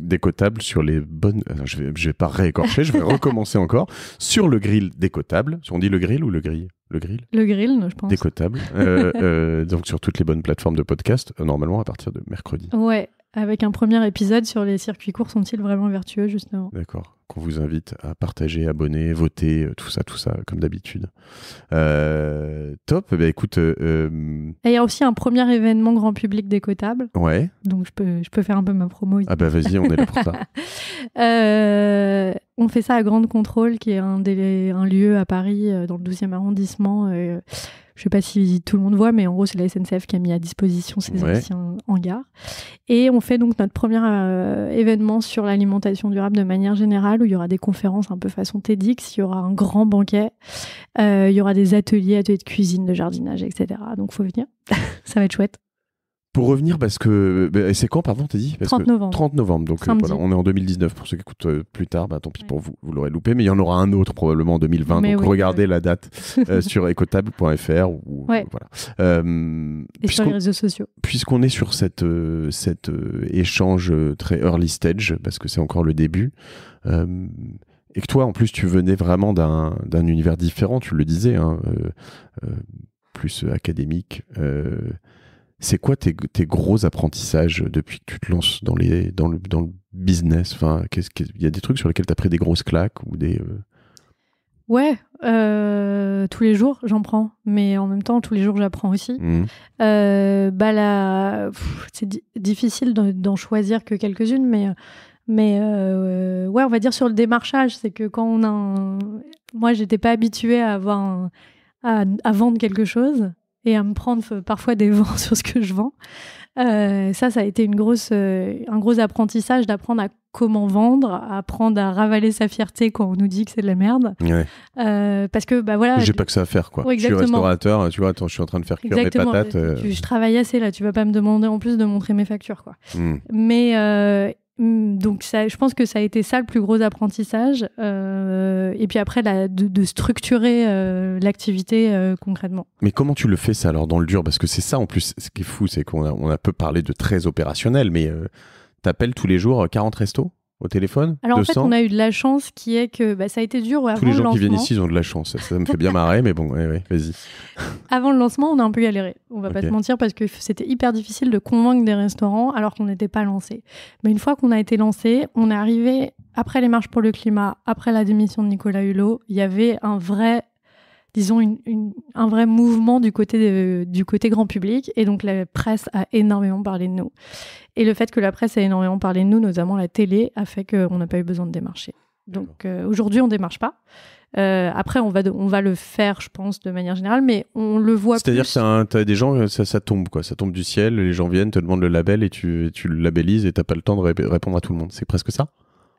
d'écotable, sur les bonnes... je vais pas réécorcher, je vais recommencer encore. Sur le grill d'écotable, on dit le grill ou le grill? Le grill? Le grill, je pense. D'écotable, donc sur toutes les bonnes plateformes de podcast, normalement à partir de mercredi. Ouais, avec un premier épisode sur les circuits courts sont-ils vraiment vertueux, justement. D'accord, qu'on vous invite à partager, abonner, voter, tout ça, comme d'habitude. Top, écoute... Et il y a aussi un premier événement grand public d'écotable. Ouais. Donc je peux faire un peu ma promo ici. Ah vas-y, on est là pour ça. On fait ça à Grande Contrôle, qui est un lieu à Paris, dans le 12e arrondissement. Je ne sais pas si tout le monde voit, mais en gros, c'est la SNCF qui a mis à disposition ces anciens hangars. Et on fait donc notre premier événement sur l'alimentation durable de manière générale, où il y aura des conférences un peu façon TEDx, il y aura un grand banquet, il y aura des ateliers de cuisine, de jardinage, etc. Donc, il faut venir. Ça va être chouette. Pour revenir, parce que... c'est quand, pardon, t'as dit? 30 novembre. 30 novembre, donc voilà, on est en 2019. Pour ceux qui écoutent plus tard, tant pis pour vous, vous l'aurez loupé. Mais il y en aura un autre probablement en 2020. Donc regardez la date sur ecotable.fr. Voilà. Et sur les réseaux sociaux. Puisqu'on est sur cet échange très early stage, parce que c'est encore le début, et que toi, en plus, tu venais vraiment d'un univers différent, tu le disais, plus académique. C'est quoi tes gros apprentissages depuis que tu te lances dans le business? Enfin, il y a des trucs sur lesquels tu as pris des grosses claques ou des... Ouais, tous les jours j'en prends, mais en même temps tous les jours j'apprends aussi. C'est difficile d'en choisir que quelques-unes, mais ouais, on va dire sur le démarchage, c'est que quand on a moi j'étais pas habituée à à vendre quelque chose et à me prendre parfois des vents sur ce que je vends. Ça a été un gros apprentissage d'apprendre à comment vendre, à apprendre à ravaler sa fierté quand on nous dit que c'est de la merde. Ouais. Parce que, voilà... J'ai pas que ça à faire, quoi. Ouais, je suis restaurateur, tu vois, attends, je suis en train de faire cuire mes patates. Je travaille assez, là. Tu vas pas me demander en plus de montrer mes factures, quoi. Mais Donc je pense que ça a été ça le plus gros apprentissage. Et puis après, de structurer l'activité concrètement. Mais comment tu le fais ça alors dans le dur? Parce que c'est ça en plus, ce qui est fou, c'est qu'on a peu parlé de très opérationnel, mais t'appelles tous les jours 40 restos au téléphone? Alors 200? en fait, on a eu de la chance qui est que ça a été dur avant le lancement. Tous les gens qui viennent ici, ils ont de la chance. Ça me fait bien marrer, mais bon, ouais, vas-y. Avant le lancement, on a un peu galéré. On va pas se mentir parce que c'était hyper difficile de convaincre des restaurants alors qu'on n'était pas lancé. Mais une fois qu'on a été lancé, on est arrivé après les marches pour le climat, après la démission de Nicolas Hulot, il y avait un vrai, disons, un vrai mouvement du côté grand public. Et donc, la presse a énormément parlé de nous. Et le fait que la presse a énormément parlé de nous, notamment la télé, a fait qu'on n'a pas eu besoin de démarcher. Donc, aujourd'hui, on ne démarche pas. Après, on va le faire, je pense, de manière générale, mais on le voit C'est-à-dire plus. que t'as des gens, ça tombe, quoi. Ça tombe du ciel, les gens viennent, te demandent le label et tu le labellises et t'as pas le temps de répondre à tout le monde. C'est presque ça?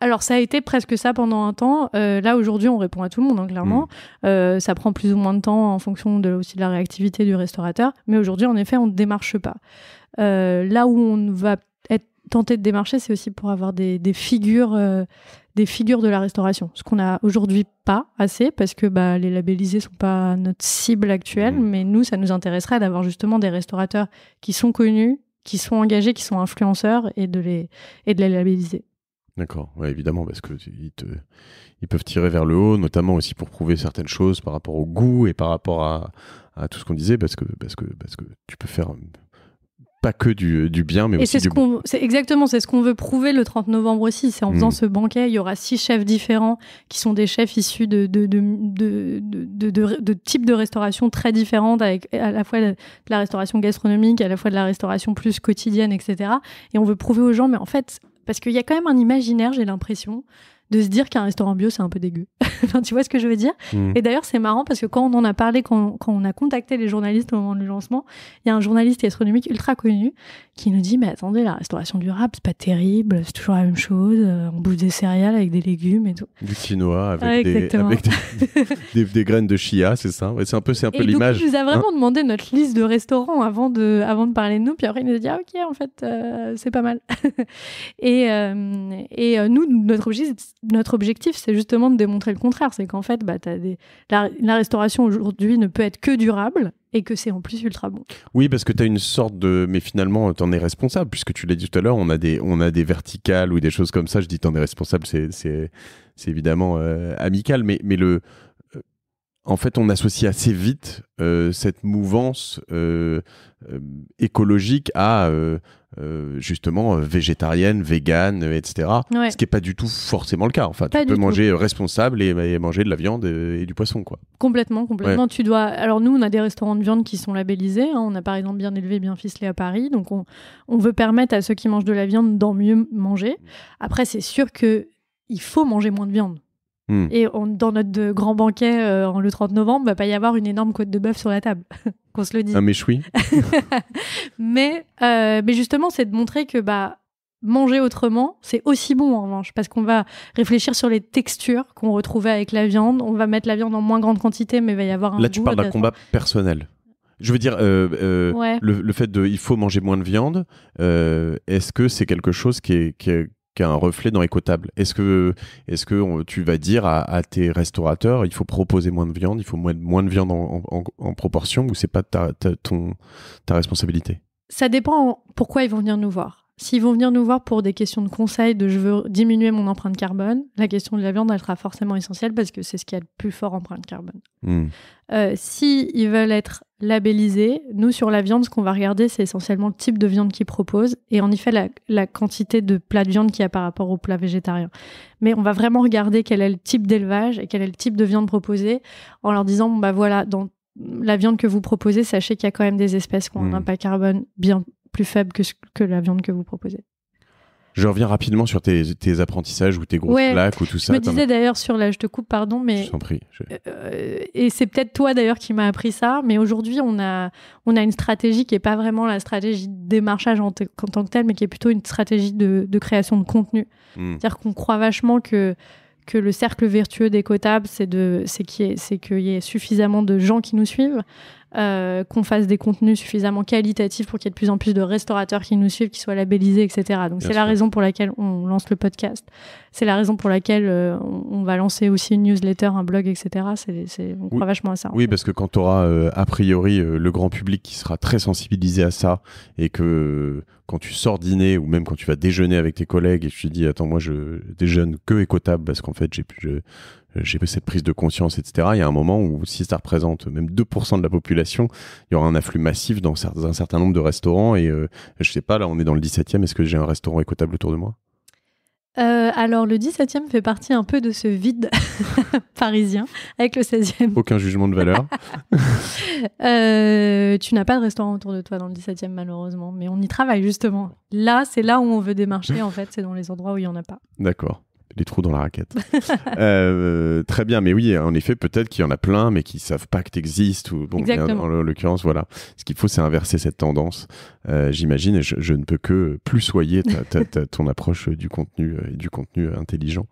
Alors, ça a été presque ça pendant un temps. Là, aujourd'hui, on répond à tout le monde, hein, clairement. Ça prend plus ou moins de temps en fonction aussi de la réactivité du restaurateur. Mais aujourd'hui, en effet, on ne démarche pas. Là où on va être tenté de démarcher, c'est aussi pour avoir des figures de la restauration. Ce qu'on n'a aujourd'hui pas assez, parce que les labellisés sont pas notre cible actuelle. Mais nous, ça nous intéresserait d'avoir justement des restaurateurs qui sont connus, qui sont engagés, qui sont influenceurs et de les labelliser. D'accord, ouais, évidemment, parce que ils peuvent tirer vers le haut, notamment aussi pour prouver certaines choses par rapport au goût et par rapport à tout ce qu'on disait, parce que tu peux faire pas que du bien, mais et aussi du bon. C'est ce qu'on veut prouver le 30 novembre aussi. C'est en faisant ce banquet, il y aura 6 chefs différents qui sont des chefs issus de types de restauration très différentes, avec à la fois de la restauration gastronomique, à la fois de la restauration plus quotidienne, etc. Et on veut prouver aux gens, mais en fait, parce qu'il y a quand même un imaginaire, j'ai l'impression, de se dire qu'un restaurant bio, c'est un peu dégueu. Enfin, tu vois ce que je veux dire? Et d'ailleurs, c'est marrant parce que quand on en a parlé, quand on a contacté les journalistes au moment du lancement, il y a un journaliste gastronomique ultra connu qui nous dit « Mais attendez, la restauration durable, c'est pas terrible, c'est toujours la même chose, on bouffe des céréales avec des légumes et tout. » Du quinoa avec des graines de chia, c'est ça? Ouais, c'est un peu l'image. Donc, il nous a vraiment demandé notre liste de restaurants avant de parler de nous, puis après, il nous a dit « Ah ok, en fait, c'est pas mal. » Et nous, notre objectif, c'est justement de démontrer le contraire. C'est qu'en fait, la restauration aujourd'hui ne peut être que durable et que c'est en plus ultra bon. Oui, parce que tu as une sorte de... Mais finalement, tu en es responsable, puisque tu l'as dit tout à l'heure, on a des verticales ou des choses comme ça. Je dis tu en es responsable, c'est évidemment amical, mais en fait, on associe assez vite cette mouvance écologique à justement végétarienne, végane, etc. Ouais. Ce qui n'est pas du tout forcément le cas. Enfin, tu peux manger responsable et manger de la viande et du poisson, quoi. Complètement. Ouais. Alors nous, on a des restaurants de viande qui sont labellisés. On a par exemple Bien Élevé, Bien Ficelé à Paris. Donc on veut permettre à ceux qui mangent de la viande d'en mieux manger. Après, c'est sûr qu'il faut manger moins de viande. Et dans notre grand banquet le 30 novembre, il ne va pas y avoir une énorme côte de bœuf sur la table, qu'on se le dise. Un méchoui. mais justement, c'est de montrer que manger autrement, c'est aussi bon en revanche, parce qu'on va réfléchir sur les textures qu'on retrouvait avec la viande. On va mettre la viande en moins grande quantité, mais il va y avoir un goût. Là, tu parles d'un combat personnel. Je veux dire, ouais. le fait il faut manger moins de viande, est-ce que c'est quelque chose qui a un reflet dans Écotable? Est-ce que tu vas dire à tes restaurateurs, il faut proposer moins de viande, il faut moins de viande en proportion, ou c'est pas ta responsabilité? Ça dépend pourquoi ils vont venir nous voir. S'ils vont venir nous voir pour des questions de conseil, je veux diminuer mon empreinte carbone, la question de la viande, elle sera forcément essentielle parce que c'est ce qui a le plus fort empreinte carbone. S'ils veulent être labellisés, nous, sur la viande, ce qu'on va regarder, c'est essentiellement le type de viande qu'ils proposent et en effet, la quantité de plats de viande qu'il y a par rapport aux plats végétariens. Mais on va vraiment regarder quel est le type d'élevage et quel est le type de viande proposée en leur disant, voilà, dans la viande que vous proposez, sachez qu'il y a quand même des espèces qui ont un impact carbone bien plus faible que la viande que vous proposez. Je reviens rapidement sur tes apprentissages ou tes grosses plaques ou tout ça. Je me disais d'ailleurs je te coupe, pardon, mais... Je t'en prie. Et c'est peut-être toi d'ailleurs qui m'as appris ça, mais aujourd'hui on a une stratégie qui n'est pas vraiment la stratégie de démarchage en tant que telle, mais qui est plutôt une stratégie de création de contenu. C'est-à-dire qu'on croit vachement que le cercle vertueux d'Écotable, c'est qu'il y ait suffisamment de gens qui nous suivent. qu'on fasse des contenus suffisamment qualitatifs pour qu'il y ait de plus en plus de restaurateurs qui nous suivent, qui soient labellisés, etc. Donc c'est la raison pour laquelle on lance le podcast. C'est la raison pour laquelle on va lancer aussi une newsletter, un blog, etc. On croit vachement à ça. Oui, parce que quand tu auras a priori le grand public qui sera très sensibilisé à ça, et que quand tu sors dîner ou même quand tu vas déjeuner avec tes collègues et tu te dis attends, moi je déjeune que écotable parce qu'en fait j'ai cette prise de conscience, etc. Il y a un moment où si ça représente même 2% de la population, il y aura un afflux massif dans un certain nombre de restaurants et je sais pas, là on est dans le 17e, est-ce que j'ai un restaurant écotable autour de moi ? Alors le 17e fait partie un peu de ce vide parisien avec le 16e. Aucun jugement de valeur. Tu n'as pas de restaurant autour de toi dans le 17e malheureusement, mais on y travaille justement. Là, c'est là où on veut démarcher en fait, c'est dans les endroits où il n'y en a pas. D'accord. Les trous dans la raquette. Très bien, mais oui, en effet, peut-être qu'il y en a plein, mais qui ne savent pas que tu existes. Exactement. En l'occurrence, voilà. Ce qu'il faut, c'est inverser cette tendance, j'imagine, et je ne peux que plus soyer ton approche du contenu et du contenu intelligent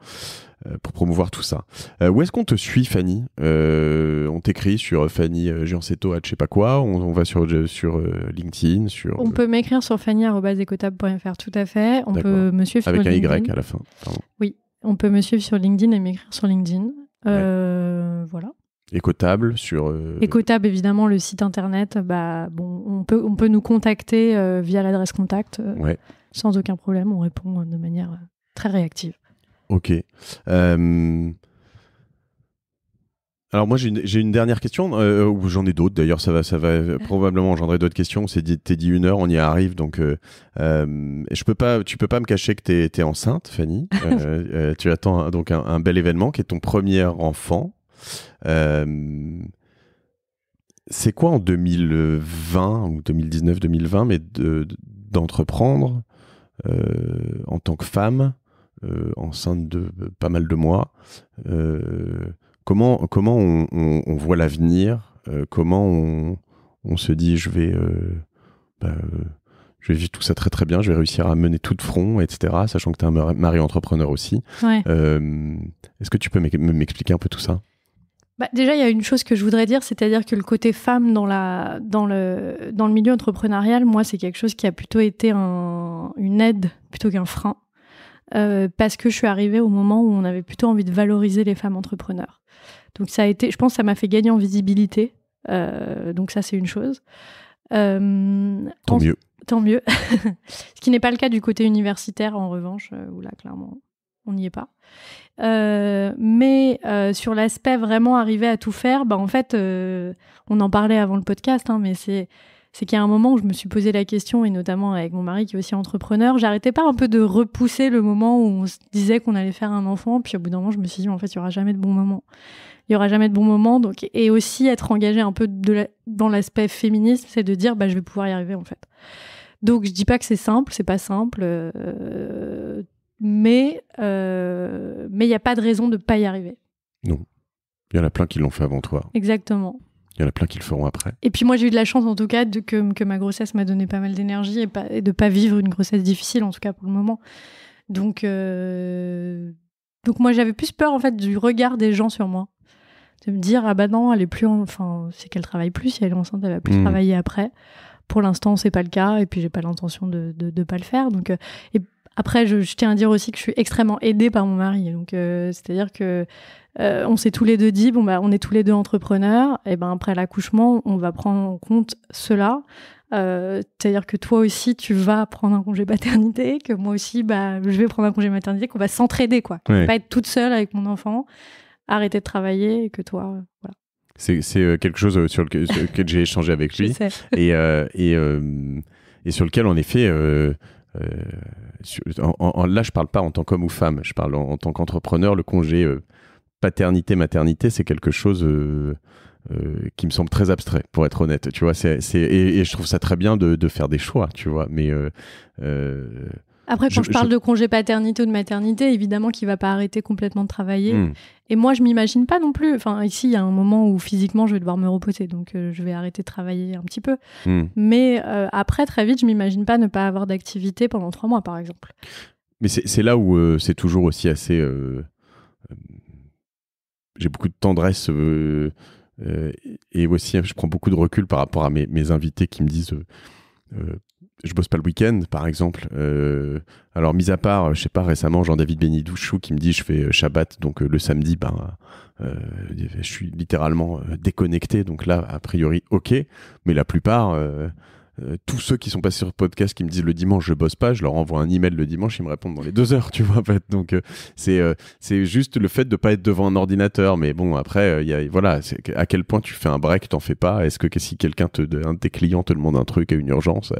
pour promouvoir tout ça. Où est-ce qu'on te suit, Fanny ? On t'écrit sur Fanny Giancetto à je sais pas quoi, on va sur LinkedIn, On peut m'écrire sur fanny@ecotable.fr, tout à fait. On peut me suivre avec sur LinkedIn. Avec un Y à la fin, pardon. Oui. On peut me suivre sur LinkedIn et m'écrire sur LinkedIn. Voilà. Écotable sur... Écotable, évidemment, le site internet. On peut nous contacter via l'adresse contact sans aucun problème. On répond de manière très réactive. Ok. Alors moi j'ai une dernière question, ou j'en ai d'autres d'ailleurs, ça va probablement engendrer d'autres questions. T'es dit 1 heure, on y arrive, donc tu peux pas me cacher que t'es enceinte, Fanny. Tu attends donc un bel événement qui est ton premier enfant. C'est quoi en 2020 ou 2019-2020, mais d'entreprendre en tant que femme, enceinte de pas mal de mois, comment on voit l'avenir, comment on se dit je vais vivre tout ça très très bien, je vais réussir à mener tout de front, etc., sachant que tu es un mari entrepreneur aussi. Ouais. Est-ce que tu peux m'expliquer un peu tout ça ? Déjà, il y a une chose que je voudrais dire, c'est-à-dire que le côté femme dans le milieu entrepreneurial, moi, c'est quelque chose qui a plutôt été une aide plutôt qu'un frein. Parce que je suis arrivée au moment où on avait plutôt envie de valoriser les femmes entrepreneurs. Donc ça a été, je pense que ça m'a fait gagner en visibilité. Donc ça, c'est une chose. Tant mieux. Tant mieux. Ce qui n'est pas le cas du côté universitaire, en revanche, où là, clairement, on n'y est pas. Mais sur l'aspect vraiment arriver à tout faire, en fait, on en parlait avant le podcast, mais c'est qu'il y a un moment où je me suis posé la question, et notamment avec mon mari qui est aussi entrepreneur, j'arrêtais pas un peu de repousser le moment où on se disait qu'on allait faire un enfant, puis au bout d'un moment, je me suis dit, en fait, il y aura jamais de bon moment. Il y aura jamais de bon moment, donc, et aussi être engagée un peu dans l'aspect féministe, c'est de dire, je vais pouvoir y arriver, en fait. Donc, je dis pas que c'est simple, c'est pas simple, mais il n'y a pas de raison de ne pas y arriver. Non. Il y en a plein qui l'ont fait avant toi. Exactement. Il y en a plein qui le feront après. Et puis moi, j'ai eu de la chance, en tout cas, que ma grossesse m'a donné pas mal d'énergie et de ne pas vivre une grossesse difficile, en tout cas pour le moment. Donc moi, j'avais plus peur, en fait, du regard des gens sur moi. De me dire, non, elle est plus... c'est qu'elle travaille plus. Si elle est enceinte, elle va plus travailler après. Pour l'instant, c'est pas le cas. Et puis, j'ai pas l'intention de pas le faire. Donc... et après, je tiens à dire aussi que je suis extrêmement aidée par mon mari. Donc, c'est-à-dire que on s'est tous les deux dit, on est tous les deux entrepreneurs. Et après l'accouchement, on va prendre en compte cela. C'est-à-dire que toi aussi, tu vas prendre un congé paternité, que moi aussi, je vais prendre un congé maternité, qu'on va s'entraider, quoi. Ouais. Pas être toute seule avec mon enfant, arrêter de travailler, et que toi, voilà. C'est quelque chose sur lequel j'ai échangé avec lui. Je sais. Et sur lequel, en effet... là, je parle pas en tant qu'homme ou femme, je parle en tant qu'entrepreneur. Le congé paternité-maternité, c'est quelque chose qui me semble très abstrait, pour être honnête. Tu vois, et je trouve ça très bien de faire des choix, tu vois. Mais après, quand je parle de congé paternité ou de maternité, évidemment qu'il ne va pas arrêter complètement de travailler. Et moi, je ne m'imagine pas non plus. Enfin, ici, il y a un moment où physiquement, je vais devoir me reposer. Donc, je vais arrêter de travailler un petit peu. Mais après, très vite, je ne m'imagine pas ne pas avoir d'activité pendant 3 mois, par exemple. Mais c'est là où c'est toujours aussi assez... j'ai beaucoup de tendresse et aussi, je prends beaucoup de recul par rapport à mes invités qui me disent je bosse pas le week-end, par exemple. Alors, mis à part, je sais pas, récemment, Jean-David Benidouchou qui me dit je fais Shabbat, donc le samedi, je suis littéralement déconnecté. Donc là, a priori, ok. Mais la plupart, tous ceux qui sont passés sur le podcast qui me disent le dimanche je bosse pas, je leur envoie un email le dimanche, ils me répondent dans les 2 heures, tu vois, en fait. Donc c'est juste le fait de pas être devant un ordinateur. Mais bon, après, voilà, c'est à quel point tu fais un break, t'en fais pas. Est-ce que si quelqu'un un de tes clients te demande un truc à une urgence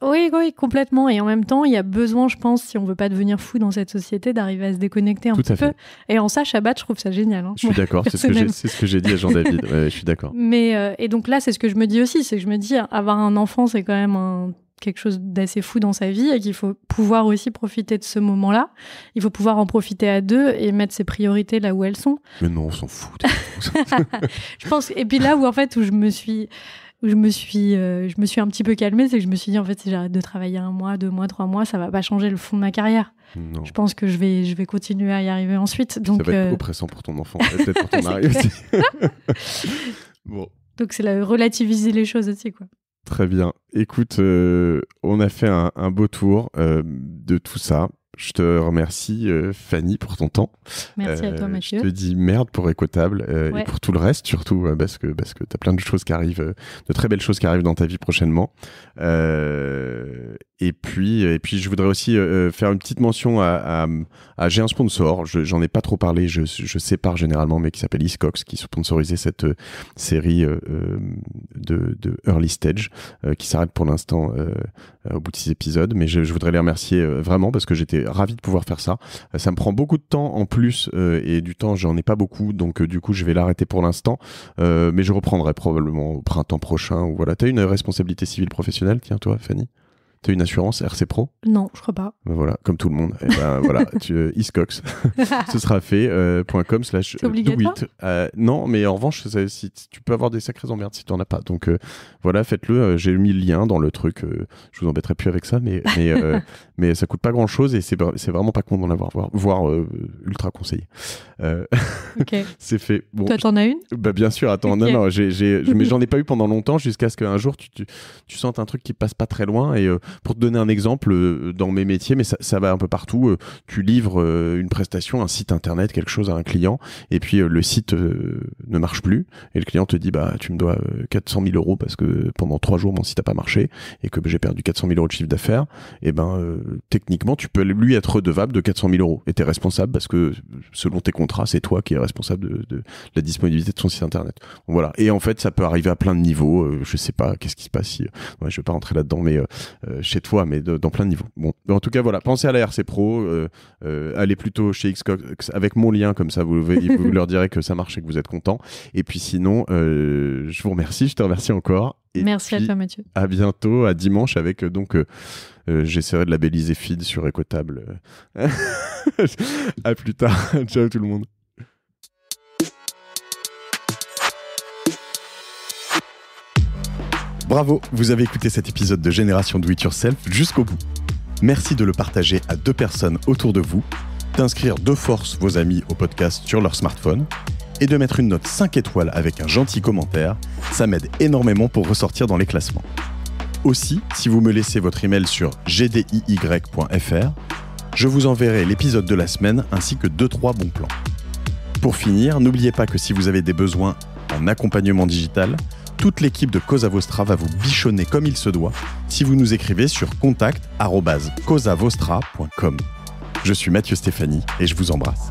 Oui, complètement. Et en même temps, il y a besoin, je pense, si on veut pas devenir fou dans cette société, d'arriver à se déconnecter un petit peu. Et en ça, Shabbat, je trouve ça génial. Je suis d'accord, c'est ce que j'ai dit à Jean-David. Je suis d'accord. Mais et donc là, c'est ce que je me dis aussi, c'est que je me dis, avoir un enfant, c'est quand même quelque chose d'assez fou dans sa vie et qu'il faut pouvoir aussi profiter de ce moment-là. Il faut pouvoir en profiter à 2 et mettre ses priorités là où elles sont. Mais non, on s'en fout. Je pense. Et puis là où en fait où je me suis un petit peu calmée, c'est que je me suis dit en fait si j'arrête de travailler 1 mois, 2 mois, 3 mois, ça va pas changer le fond de ma carrière. Non. Je pense que je vais continuer à y arriver ensuite. Donc ça va être oppressant pour ton enfant, peut-être pour ton mari aussi. Bon. Donc c'est relativiser les choses aussi, quoi. Très bien. Écoute, on a fait un beau tour de tout ça. Je te remercie, Fanny, pour ton temps. Merci à toi, Mathieu. Je te dis merde pour Écotable et pour tout le reste, surtout parce que tu as plein de choses qui arrivent, de très belles choses qui arrivent dans ta vie prochainement. Et puis, je voudrais aussi faire une petite mention à j'ai un sponsor, j'en ai pas trop parlé, je sépare généralement, mais qui s'appelle Iscox, qui sponsorisait cette série de Early Stage, qui s'arrête pour l'instant au bout de 6 épisodes, mais je voudrais les remercier vraiment parce que j'étais ravi de pouvoir faire ça. Ça me prend beaucoup de temps en plus, et du temps, j'en ai pas beaucoup, donc du coup, je vais l'arrêter pour l'instant, mais je reprendrai probablement au printemps prochain. Ou voilà. T'as une responsabilité civile professionnelle, tiens, toi, Fanny? T'as une assurance RC Pro? Non, je crois pas. Ben voilà, comme tout le monde. Et ben voilà, Iscox. Ce sera fait. .com/ C'est obligatoire? Non, mais en revanche, si tu peux avoir des sacrées emmerdes si tu n'en as pas. Donc voilà, faites-le. J'ai mis le lien dans le truc. Je vous embêterai plus avec ça, mais ça coûte pas grand-chose et c'est vraiment pas con d'en avoir, voire ultra conseillé. Ok. C'est fait. Bon, toi, t'en as une? Bah bien sûr. Attends, okay. Non, mais j'en ai pas eu pendant longtemps jusqu'à ce qu'un jour tu sentes un truc qui passe pas très loin et pour te donner un exemple, dans mes métiers, mais ça va un peu partout, tu livres une prestation, un site internet, quelque chose à un client, et puis le site ne marche plus, et le client te dit bah tu me dois 400 000 € parce que pendant 3 jours mon site a pas marché, et que j'ai perdu 400 000 € de chiffre d'affaires, et techniquement tu peux lui être redevable de 400 000 €, et t'es responsable parce que selon tes contrats, c'est toi qui es responsable de la disponibilité de son site internet. Donc, voilà. Et en fait, ça peut arriver à plein de niveaux, je sais pas qu'est-ce qui se passe si... je vais pas rentrer là-dedans, mais... chez toi, mais dans plein de niveaux. Bon, en tout cas, voilà, pensez à la RC Pro, allez plutôt chez Xcox avec mon lien, comme ça vous leur direz que ça marche et que vous êtes content. Et puis sinon, je vous remercie, je te remercie encore. Et merci à toi, Mathieu. À bientôt, à dimanche avec j'essaierai de labelliser feed sur Écotable. À plus tard. Ciao tout le monde. Bravo, vous avez écouté cet épisode de Génération Do It Yourself jusqu'au bout. Merci de le partager à 2 personnes autour de vous, d'inscrire de force vos amis au podcast sur leur smartphone et de mettre une note 5 étoiles avec un gentil commentaire. Ça m'aide énormément pour ressortir dans les classements. Aussi, si vous me laissez votre email sur gdiy.fr, je vous enverrai l'épisode de la semaine ainsi que 2-3 bons plans. Pour finir, n'oubliez pas que si vous avez des besoins en accompagnement digital, toute l'équipe de Cosa Vostra va vous bichonner comme il se doit si vous nous écrivez sur contact@cosavostra.com. Je suis Mathieu Stéphanie et je vous embrasse.